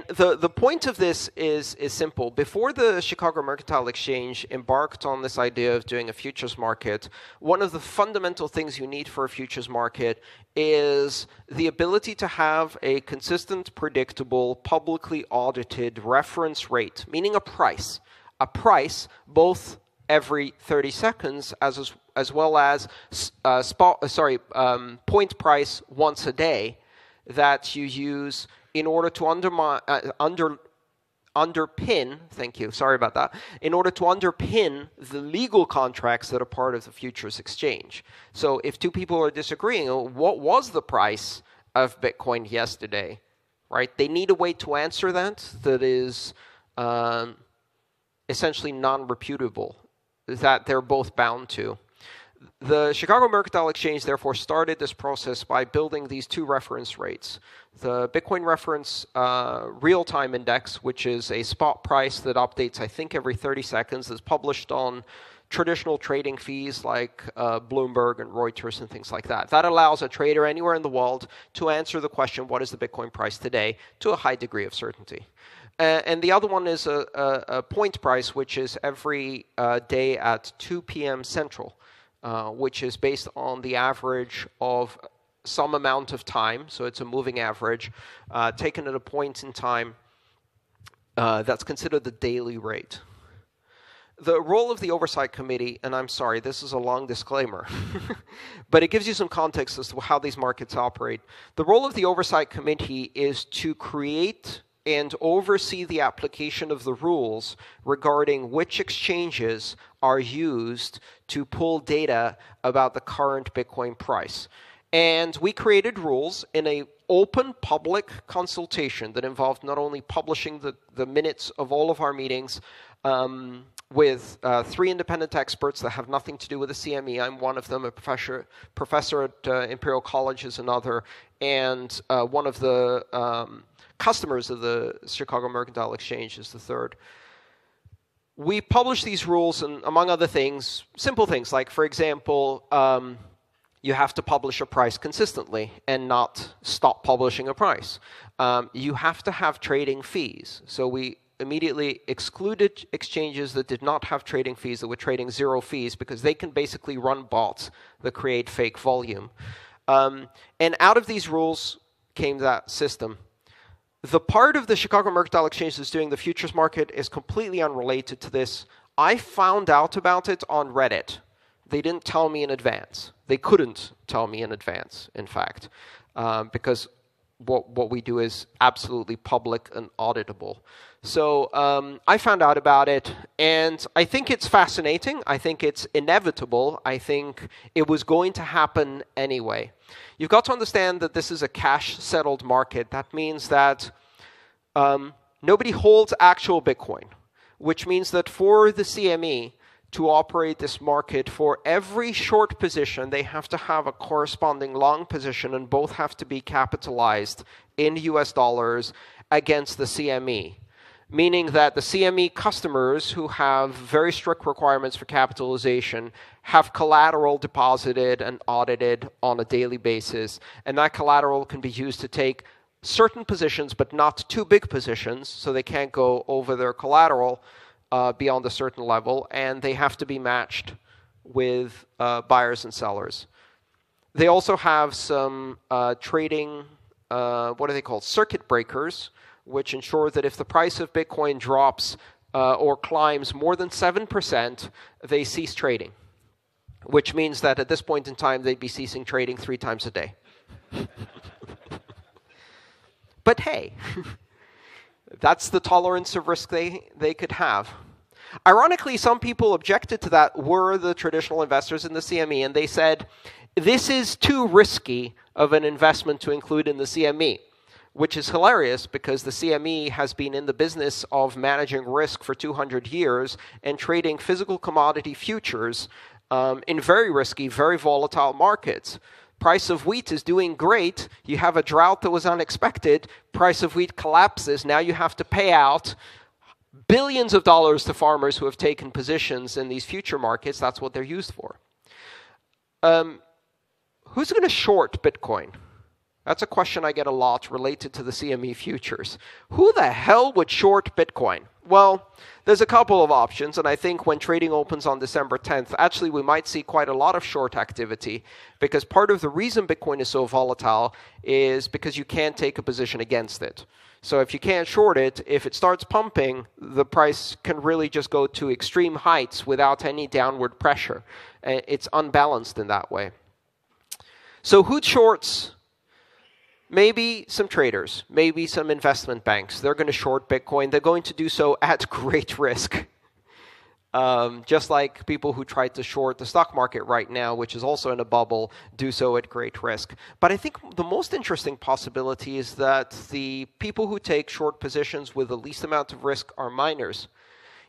the point of this is simple. Before the Chicago Mercantile Exchange embarked on this idea of doing a futures market, one of the fundamental things you need for a futures market is the ability to have a consistent, predictable, publicly audited reference rate, meaning a price. A price both every 30 seconds as well as point price once a day that you use in order to underpin, thank you, sorry about that, in order to underpin the legal contracts that are part of the futures exchange. So if two people are disagreeing, what was the price of Bitcoin yesterday, right? They need a way to answer that is essentially non-reputable, that they're both bound to. The Chicago Mercantile Exchange, therefore, started this process by building these 2 reference rates. The Bitcoin Reference Real-Time Index, which is a spot price that updates, I think, every 30 seconds, is published on traditional trading feeds like Bloomberg and Reuters and things like that. That allows a trader anywhere in the world to answer the question, what is the Bitcoin price today, to a high degree of certainty. And the other one is a point price, which is every day at 2 p.m. Central, which is based on the average of some amount of time. So it's a moving average taken at a point in time that's considered the daily rate. The role of the Oversight Committee, and I'm sorry, this is a long disclaimer, but it gives you some context as to how these markets operate. The role of the Oversight Committee is to create and oversee the application of the rules regarding which exchanges are used to pull data about the current Bitcoin price. And we created rules in an open public consultation that involved not only publishing the minutes of all of our meetings with 3 independent experts that have nothing to do with the CME. I'm one of them, a professor at Imperial College is another, and one of the customers of the Chicago Mercantile Exchange is the third. We published these rules, and among other things, simple things like, for example, you have to publish a price consistently and not stop publishing a price. You have to have trading fees. So we immediately excluded exchanges that did not have trading fees, that were trading 0 fees, because they can basically run bots that create fake volume. And out of these rules came that system. The part of the Chicago Mercantile Exchange that's doing the futures market is completely unrelated to this. I found out about it on Reddit. They didn't tell me in advance. They couldn't tell me in advance, in fact, because what we do is absolutely public and auditable. So I found out about it, and I think it's fascinating. I think it's inevitable. I think it was going to happen anyway. You've got to understand that this is a cash-settled market. That means that nobody holds actual Bitcoin, which means that for the CME to operate this market, for every short position, they have to have a corresponding long position, and both have to be capitalized in US dollars against the CME. Meaning that the CME customers who have very strict requirements for capitalization have collateral deposited and audited on a daily basis. And that collateral can be used to take certain positions, but not too big positions, so they can't go over their collateral beyond a certain level, and they have to be matched with buyers and sellers. They also have some trading, what are they called, circuit breakers, which ensure that if the price of Bitcoin drops or climbs more than 7%, they cease trading, which means that at this point in time, they'd be ceasing trading 3 times a day. But hey, that's the tolerance of risk they could have. Ironically, some people objected to that were the traditional investors in the CME, and they said, this is too risky of an investment to include in the CME. Which is hilarious, because the CME has been in the business of managing risk for 200 years and trading physical commodity futures in very risky, very volatile markets. Price of wheat is doing great. You have a drought that was unexpected. Price of wheat collapses. Now you have to pay out billions of dollars to farmers who have taken positions in these future markets. That's what they're used for. Who's going to short Bitcoin? That's a question I get a lot related to the CME futures. Who the hell would short Bitcoin? Well, there's a couple of options, and I think when trading opens on December 10th, actually we might see quite a lot of short activity, because part of the reason Bitcoin is so volatile is because you can't take a position against it. So if you can't short it, if it starts pumping, the price can really just go to extreme heights without any downward pressure. It's unbalanced in that way. So who shorts? Maybe some traders, maybe some investment banks. They're going to short Bitcoin. They're going to do so at great risk. Just like people who try to short the stock market right now, which is also in a bubble, do so at great risk. But I think the most interesting possibility is that the people who take short positions with the least amount of risk are miners.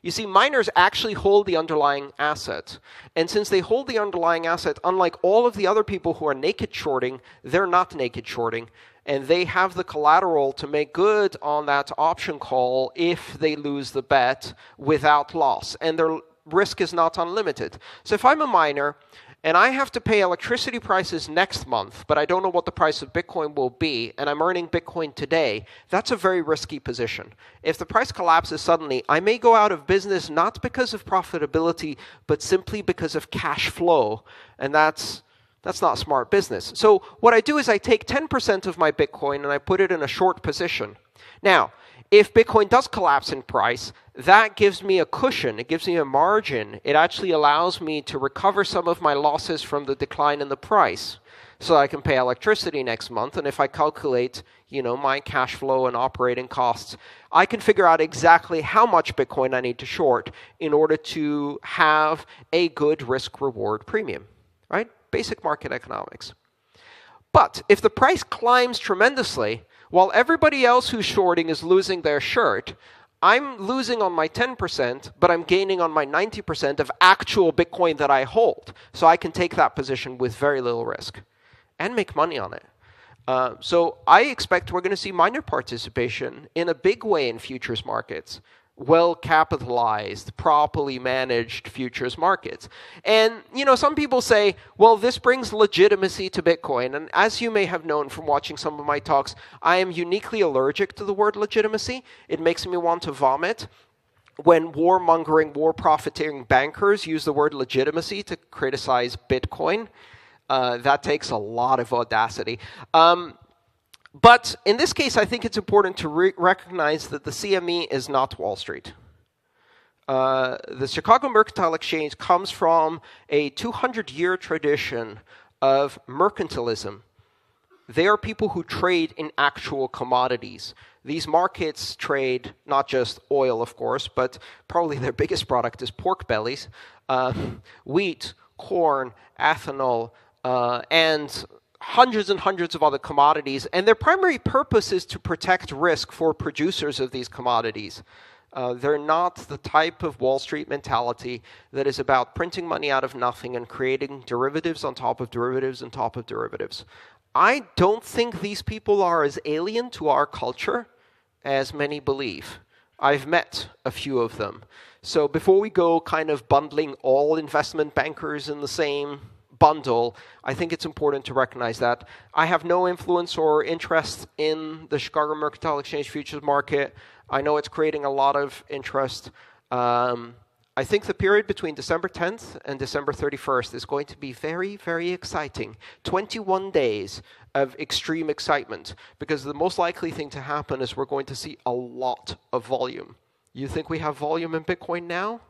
You see, miners actually hold the underlying asset. And since they hold the underlying asset, unlike all of the other people who are naked shorting, they're not naked shorting. And they have the collateral to make good on that option call if they lose the bet without loss. And their risk is not unlimited. So if I'm a miner and I have to pay electricity prices next month, but I don't know what the price of Bitcoin will be, and I'm earning Bitcoin today, that's a very risky position. If the price collapses suddenly, I may go out of business not because of profitability, but simply because of cash flow. And that's not smart business. So what I do is I take 10% of my Bitcoin and I put it in a short position. Now, if Bitcoin does collapse in price, that gives me a cushion. It gives me a margin. It actually allows me to recover some of my losses from the decline in the price, so I can pay electricity next month. And if I calculate, my cash flow and operating costs, I can figure out exactly how much Bitcoin I need to short in order to have a good risk-reward premium, right? Basic market economics. But if the price climbs tremendously, while everybody else who's shorting is losing their shirt, I'm losing on my 10%, but I'm gaining on my 90% of actual Bitcoin that I hold. So I can take that position with very little risk and make money on it. So I expect we're going to see miner participation in a big way in futures markets. Well-capitalized, properly managed futures markets. And, you know, some people say, well, this brings legitimacy to Bitcoin. And as you may have known from watching some of my talks, I am uniquely allergic to the word legitimacy. It makes me want to vomit. When warmongering, war-profiteering bankers use the word legitimacy to criticize Bitcoin, that takes a lot of audacity. But in this case, I think it's important to recognize that the CME is not Wall Street. The Chicago Mercantile Exchange comes from a 200-year tradition of mercantilism. They are people who trade in actual commodities. These markets trade not just oil, of course, but probably their biggest product is pork bellies, wheat, corn, ethanol, and hundreds and hundreds of other commodities, and their primary purpose is to protect risk for producers of these commodities. They're not the type of Wall Street mentality that is about printing money out of nothing and creating derivatives on top of derivatives on top of derivatives. I don't think these people are as alien to our culture as many believe. I've met a few of them. So before we go kind of bundling all investment bankers in the same bundle, I think it's important to recognize that. I have no influence or interest in the Chicago Mercantile Exchange futures market. I know it's creating a lot of interest. I think the period between December 10th and December 31st is going to be very, very exciting. 21 days of extreme excitement, because the most likely thing to happen is we're going to see a lot of volume. You think we have volume in Bitcoin now?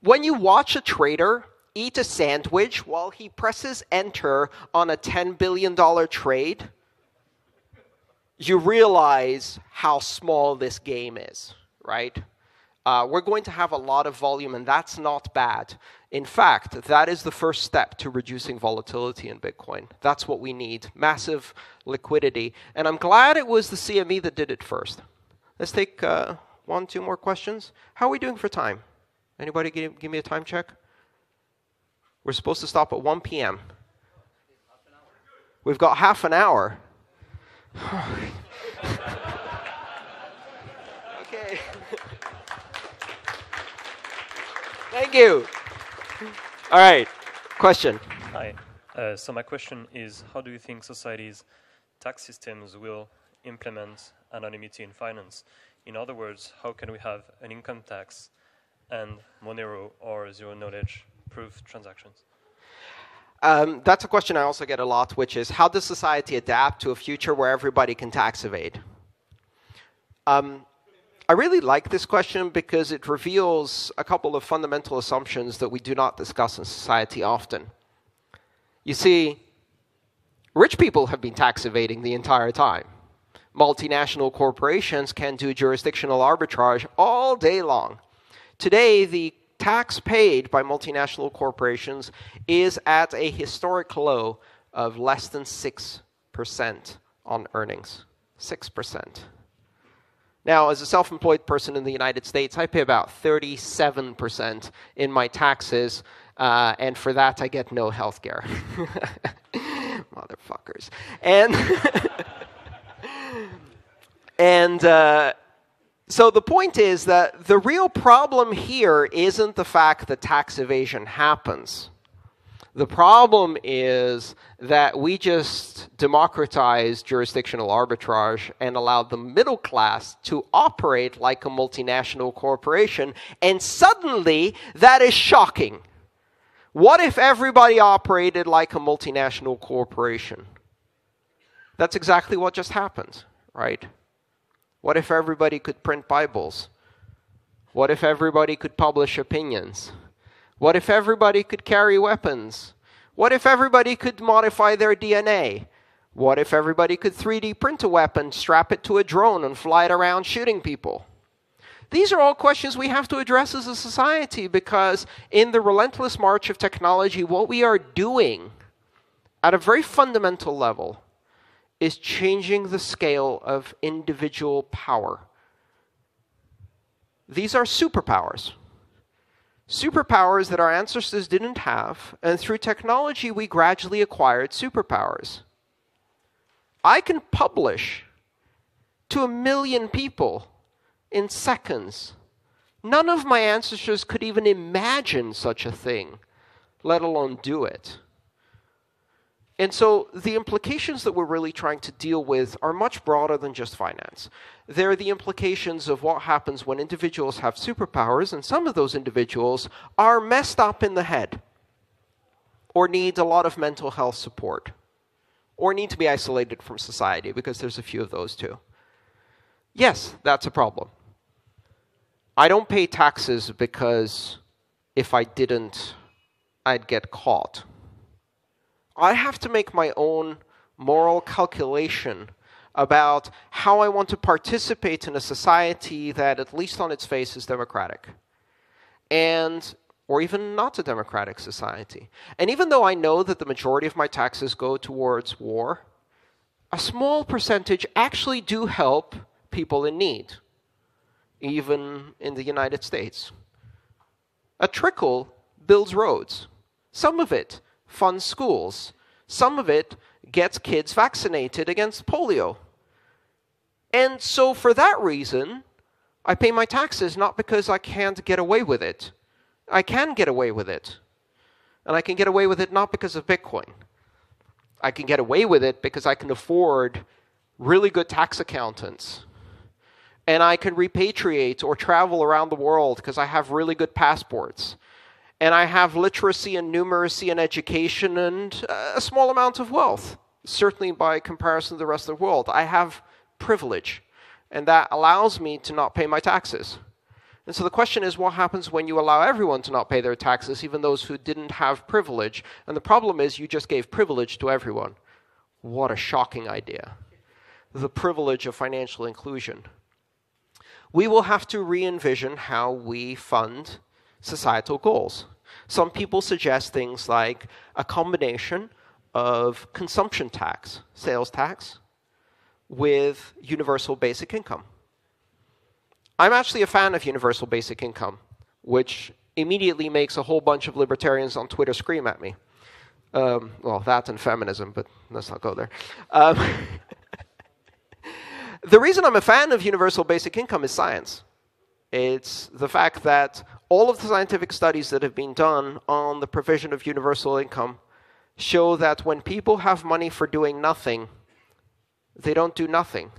When you watch a trader eat a sandwich while he presses enter on a $10 billion trade, you realize how small this game is, right? We're going to have a lot of volume, and that's not bad. In fact, that is the first step to reducing volatility in Bitcoin. That's what we need, massive liquidity. And I'm glad it was the CME that did it first. Let's take 1, 2 more questions. How are we doing for time? Anybody give me a time check? We're supposed to stop at 1 p.m. We've got half an hour. Okay. Thank you. All right. Question. Hi. So my question is, how do you think society's tax systems will implement anonymity in finance? In other words, how can we have an income tax and Monero or zero-knowledge proof transactions? That's a question I also get a lot, which is, how does society adapt to a future where everybody can tax evade? I really like this question because it reveals a couple of fundamental assumptions that we do not discuss in society often. You see, rich people have been tax evading the entire time. Multinational corporations can do jurisdictional arbitrage all day long. Today, the tax paid by multinational corporations is at a historic low of less than 6% on earnings. 6%. Now, as a self-employed person in the United States, I pay about 37% in my taxes, and for that I get no health care. Motherfuckers. So the point is that the real problem here isn't the fact that tax evasion happens. The problem is that we just democratized jurisdictional arbitrage and allowed the middle class to operate like a multinational corporation, and suddenly that is shocking. What if everybody operated like a multinational corporation? That's exactly what just happened, right? What if everybody could print Bibles? What if everybody could publish opinions? What if everybody could carry weapons? What if everybody could modify their DNA? What if everybody could 3D print a weapon, strap it to a drone, and fly it around shooting people? These are all questions we have to address as a society, because in the relentless march of technology, what we are doing at a very fundamental level is changing the scale of individual power. These are superpowers. Superpowers that our ancestors didn't have, and through technology we gradually acquired superpowers. I can publish to 1 million people in seconds. None of my ancestors could even imagine such a thing, let alone do it. And so the implications that we're really trying to deal with are much broader than just finance. They're the implications of what happens when individuals have superpowers, and some of those individuals are messed up in the head, or need a lot of mental health support, or need to be isolated from society, because there's a few of those too. Yes, that's a problem. I don't pay taxes because if I didn't, I'd get caught. I have to make my own moral calculation about how I want to participate in a society that, at least on its face, is democratic, or even not a democratic society. And even though I know that the majority of my taxes go towards war, a small percentage actually do help people in need, even in the United States. A trickle builds roads. Some of it funds schools. Some of it gets kids vaccinated against polio. And so for that reason, I pay my taxes not because I can't get away with it. I can get away with it. And I can get away with it not because of Bitcoin. I can get away with it because I can afford really good tax accountants. And I can repatriate or travel around the world because I have really good passports. And I have literacy and numeracy and education and a small amount of wealth, certainly by comparison to the rest of the world. I have privilege, and that allows me to not pay my taxes. And so the question is, what happens when you allow everyone to not pay their taxes, even those who didn't have privilege? And the problem is you just gave privilege to everyone. What a shocking idea. The privilege of financial inclusion. We will have to re-envision how we fund societal goals. Some people suggest things like a combination of consumption tax, sales tax, with universal basic income. I'm actually a fan of universal basic income, which immediately makes a whole bunch of libertarians on Twitter scream at me. Well, that and feminism, but let's not go there. The reason I'm a fan of universal basic income is science. It's the fact that all of the scientific studies that have been done on the provision of universal income show that when people have money for doing nothing, they don't do nothing.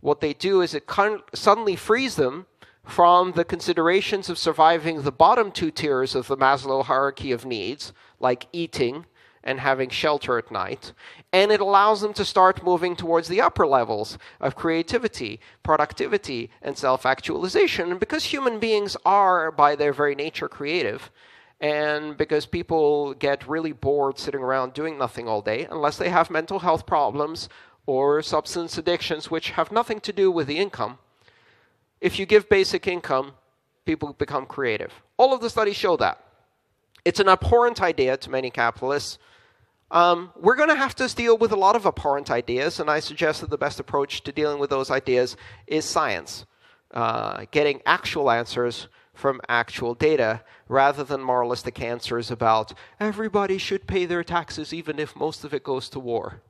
What they do is it suddenly frees them from the considerations of surviving the bottom two tiers of the Maslow hierarchy of needs, like eating and having shelter at night, and it allows them to start moving towards the upper levels of creativity, productivity, and self-actualization. And because human beings are, by their very nature, creative, and because people get really bored sitting around doing nothing all day, unless they have mental health problems or substance addictions, which have nothing to do with the income, if you give basic income, people become creative. All of the studies show that. It's an abhorrent idea to many capitalists. We're going to have to deal with a lot of abhorrent ideas, and I suggest that the best approach to dealing with those ideas is science, getting actual answers from actual data, rather than moralistic answers about everybody should pay their taxes even if most of it goes to war.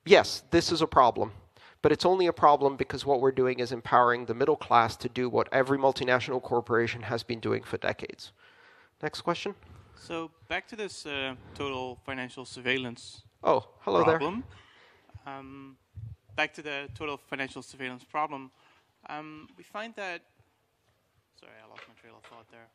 Yes, this is a problem, but it's only a problem because what we're doing is empowering the middle class to do what every multinational corporation has been doing for decades. Next question. So back to this total financial surveillance hello problem. Back to the total financial surveillance problem. We find that... Sorry, I lost my trail of thought there.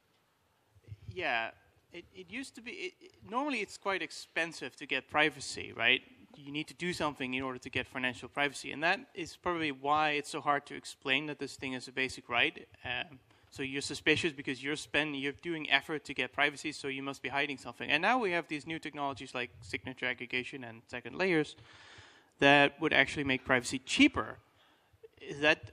Yeah, it used to be... normally it's quite expensive to get privacy, right? You need to do something in order to get financial privacy. And that is probably why it's so hard to explain that this thing is a basic right. So you're suspicious because you're doing effort to get privacy, so you must be hiding something. And now we have these new technologies like signature aggregation and second layers that would actually make privacy cheaper.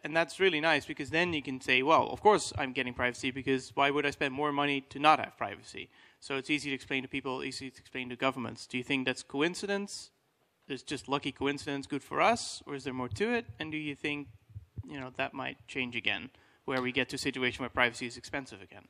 and that's really nice, because then you can say, well, of course I'm getting privacy, because why would I spend more money to not have privacy? So it's easy to explain to people, easy to explain to governments. Do you think that's coincidence? It's just lucky coincidence, good for us, or is there more to it? And do you think, that might change again, where we get to a situation where privacy is expensive again?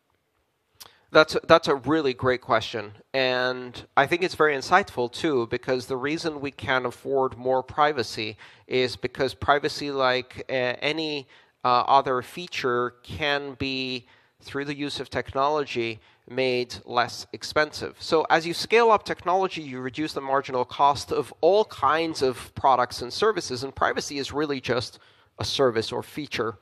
That's a really great question, and I think it's very insightful too, because the reason we can afford more privacy is because privacy, like any other feature, can be, through the use of technology, made less expensive. So as you scale up technology, you reduce the marginal cost of all kinds of products and services, and privacy is really just a service or feature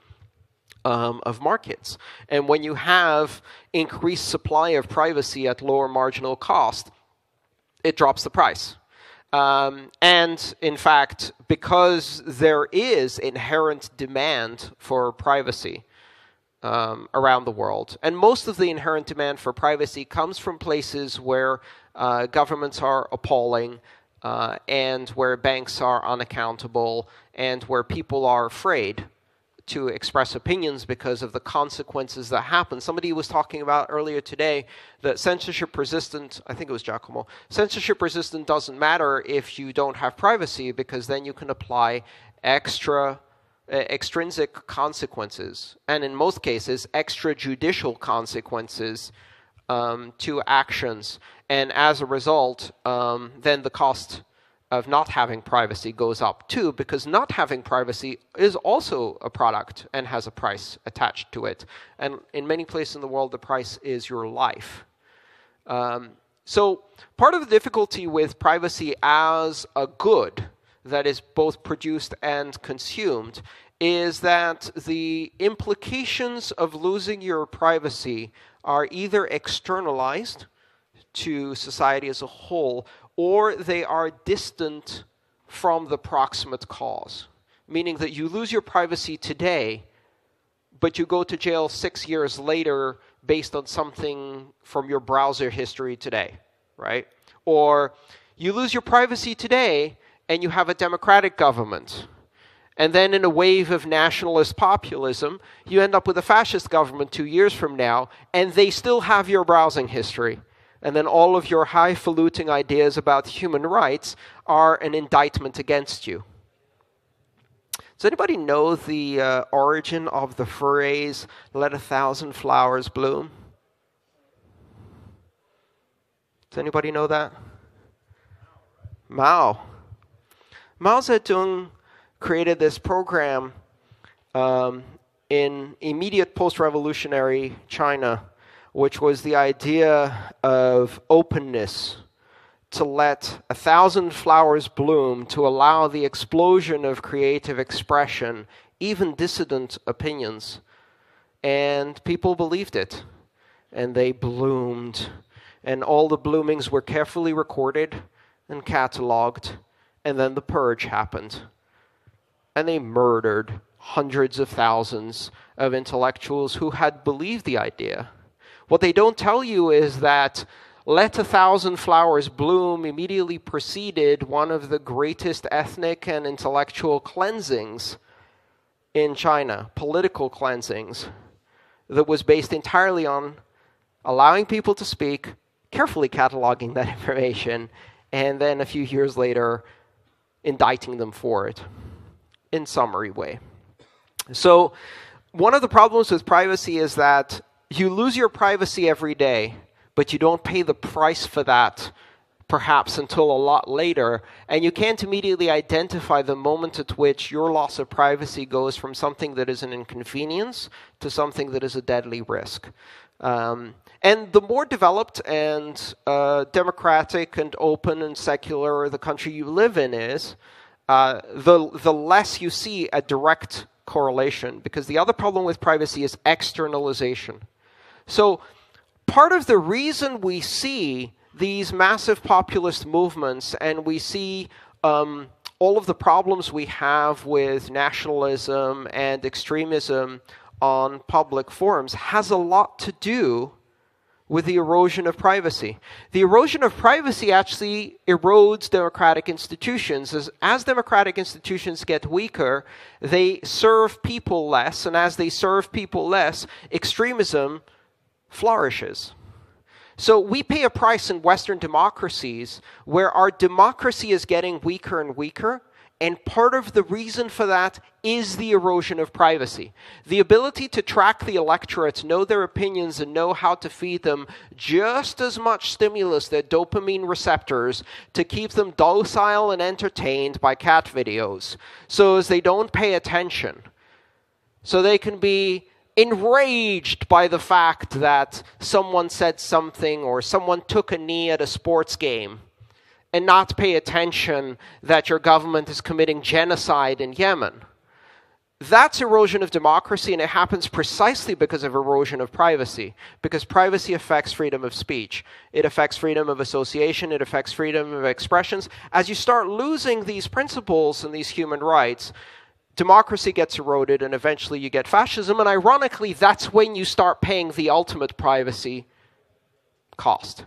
of markets. And when you have increased supply of privacy at lower marginal cost, it drops the price. And in fact, because there is inherent demand for privacy around the world, and most of the inherent demand for privacy comes from places where governments are appalling, and where banks are unaccountable, and where people are afraid to express opinions because of the consequences that happen. Somebody was talking about earlier today that censorship resistant, I think it was Giacomo, censorship resistant doesn't matter if you don't have privacy, because then you can apply extrinsic consequences, and in most cases extrajudicial consequences to actions. And as a result, then the cost of not having privacy goes up too, because not having privacy is also a product and has a price attached to it. And in many places in the world, the price is your life. So part of the difficulty with privacy as a good that is both produced and consumed is that the implications of losing your privacy are either externalized to society as a whole, or they are distant from the proximate cause. Meaning that you lose your privacy today, but you go to jail 6 years later based on something from your browser history today, right? Or you lose your privacy today, and you have a democratic government. And then in a wave of nationalist populism, you end up with a fascist government 2 years from now, and they still have your browsing history. And then all of your highfalutin ideas about human rights are an indictment against you. Does anybody know the origin of the phrase, "let 1,000 flowers bloom"? Does anybody know that? Mao Zedong created this program in immediate post-revolutionary China, which was the idea of openness, to let 1,000 flowers bloom, to allow the explosion of creative expression, even dissident opinions. And people believed it, and they bloomed. And all the bloomings were carefully recorded and cataloged, and then the purge happened. And they murdered hundreds of thousands of intellectuals who had believed the idea. What they don't tell you is that "let 1,000 flowers bloom" immediately preceded one of the greatest ethnic and intellectual cleansings in China, political cleansings, that was based entirely on allowing people to speak, carefully cataloging that information, and then a few years later indicting them for it in summary way. So one of the problems with privacy is that you lose your privacy every day, but you don't pay the price for that perhaps until a lot later, and you can't immediately identify the moment at which your loss of privacy goes from something that is an inconvenience to something that is a deadly risk. And the more developed and democratic and open and secular the country you live in is, the less you see a direct correlation, because the other problem with privacy is externalization. So part of the reason we see these massive populist movements and we see all of the problems we have with nationalism and extremism on public forums has a lot to do with the erosion of privacy. The erosion of privacy actually erodes democratic institutions. As democratic institutions get weaker, they serve people less, and as they serve people less, extremism flourishes. So we pay a price in Western democracies where our democracy is getting weaker and weaker, and part of the reason for that is the erosion of privacy. The ability to track the electorate, know their opinions, and know how to feed them just as much stimulus, their dopamine receptors, to keep them docile and entertained by cat videos, so as they don't pay attention. So they can be enraged by the fact that someone said something or someone took a knee at a sports game, and not pay attention that your government is committing genocide in Yemen. That's erosion of democracy, and it happens precisely because of erosion of privacy, because privacy affects freedom of speech. It affects freedom of association. It affects freedom of expressions. As you start losing these principles and these human rights, democracy gets eroded, and eventually you get fascism. And ironically, that's when you start paying the ultimate privacy cost.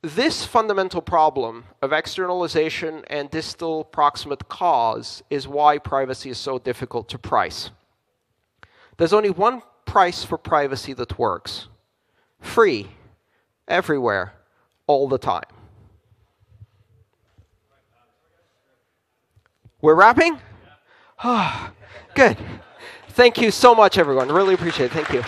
This fundamental problem of externalization and distal proximate cause is why privacy is so difficult to price. There's only one price for privacy that works. Free, everywhere, all the time. We're wrapping? Good. Thank you so much, everyone. Really appreciate it. Thank you.